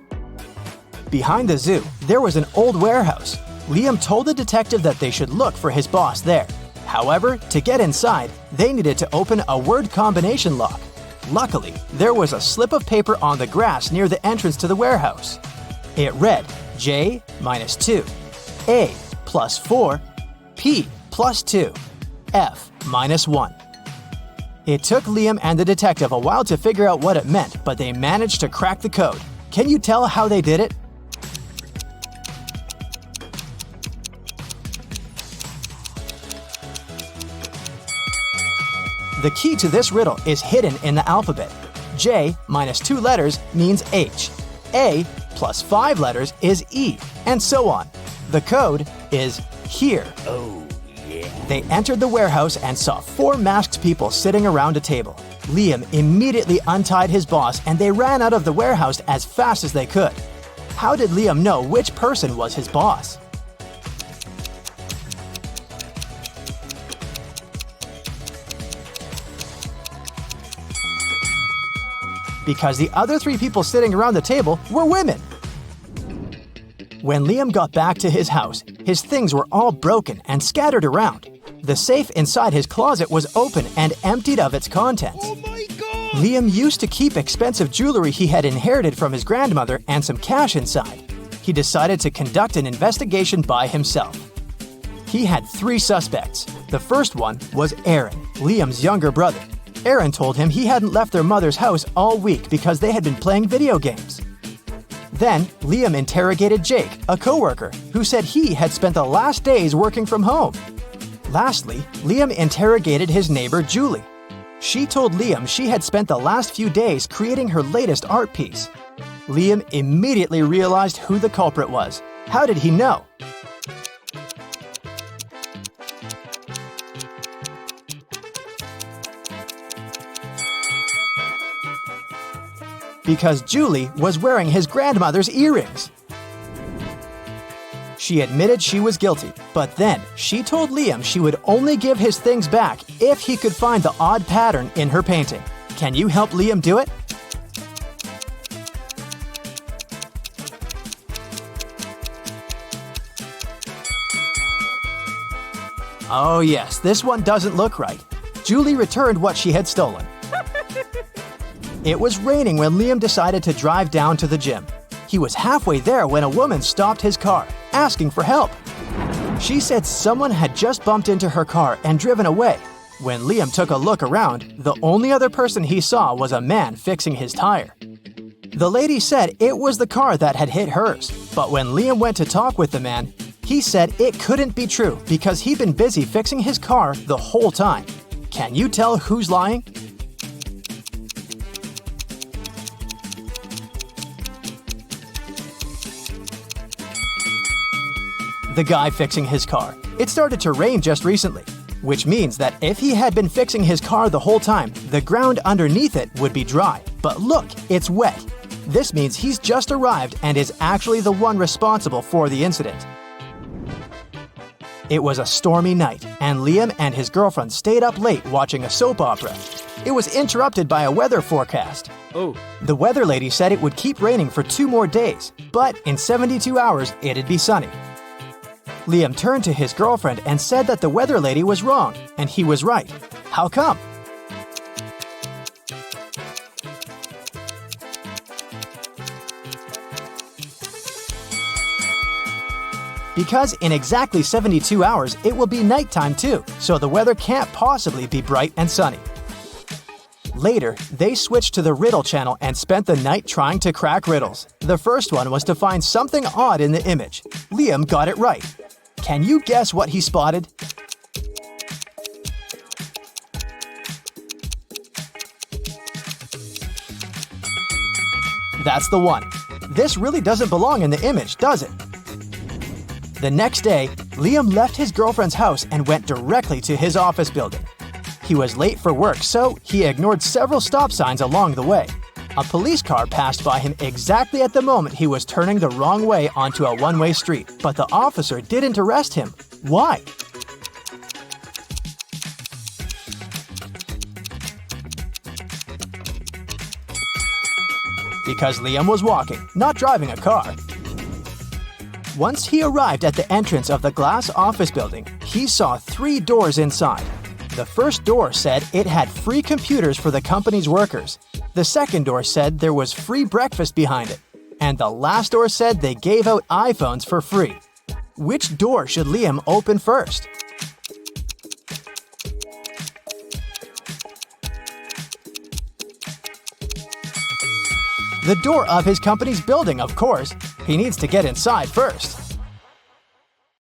Behind the zoo, there was an old warehouse. Liam told the detective that they should look for his boss there. However, to get inside, they needed to open a word combination lock. Luckily, there was a slip of paper on the grass near the entrance to the warehouse. It read J-2, A plus 4, P plus 2, F minus 1. It took Liam and the detective a while to figure out what it meant, but they managed to crack the code. Can you tell how they did it? The key to this riddle is hidden in the alphabet. J minus 2 letters means H. A plus 5 letters is E, and so on. The code is here. Oh, yeah. They entered the warehouse and saw 4 masked people sitting around a table. Liam immediately untied his boss and they ran out of the warehouse as fast as they could. How did Liam know which person was his boss? Because the other 3 people sitting around the table were women. When Liam got back to his house, his things were all broken and scattered around. The safe inside his closet was open and emptied of its contents. Oh my God! Liam used to keep expensive jewelry he had inherited from his grandmother and some cash inside. He decided to conduct an investigation by himself. He had 3 suspects. The first one was Aaron, Liam's younger brother. Aaron told him he hadn't left their mother's house all week because they had been playing video games. Then, Liam interrogated Jake, a coworker, who said he had spent the last days working from home. Lastly, Liam interrogated his neighbor Julie. She told Liam she had spent the last few days creating her latest art piece. Liam immediately realized who the culprit was. How did he know? Because Julie was wearing his grandmother's earrings. She admitted she was guilty, but then she told Liam she would only give his things back if he could find the odd pattern in her painting. Can you help Liam do it? Oh yes, this one doesn't look right. Julie returned what she had stolen. It was raining when Liam decided to drive down to the gym. He was halfway there when a woman stopped his car, asking for help. She said someone had just bumped into her car and driven away. When Liam took a look around, the only other person he saw was a man fixing his tire. The lady said it was the car that had hit hers, but when Liam went to talk with the man, he said it couldn't be true because he'd been busy fixing his car the whole time. Can you tell who's lying? The guy fixing his car. It started to rain just recently, which means that if he had been fixing his car the whole time, the ground underneath it would be dry. But look, it's wet. This means he's just arrived and is actually the one responsible for the incident. It was a stormy night, and Liam and his girlfriend stayed up late watching a soap opera. It was interrupted by a weather forecast. Oh. The weather lady said it would keep raining for 2 more days, but in 72 hours it'd be sunny. Liam turned to his girlfriend and said that the weather lady was wrong, and he was right. How come? Because in exactly 72 hours, it will be nighttime too, so the weather can't possibly be bright and sunny. Later, they switched to the riddle channel and spent the night trying to crack riddles. The first one was to find something odd in the image. Liam got it right. Can you guess what he spotted? That's the one. This really doesn't belong in the image, does it? The next day, Liam left his girlfriend's house and went directly to his office building. He was late for work, so he ignored several stop signs along the way. A police car passed by him exactly at the moment he was turning the wrong way onto a one-way street, but the officer didn't arrest him. Why? Because Liam was walking, not driving a car. Once he arrived at the entrance of the glass office building, he saw 3 doors inside. The first door said it had free computers for the company's workers. The second door said there was free breakfast behind it. And the last door said they gave out iPhones for free. Which door should Liam open first? The door of his company's building, of course. He needs to get inside first.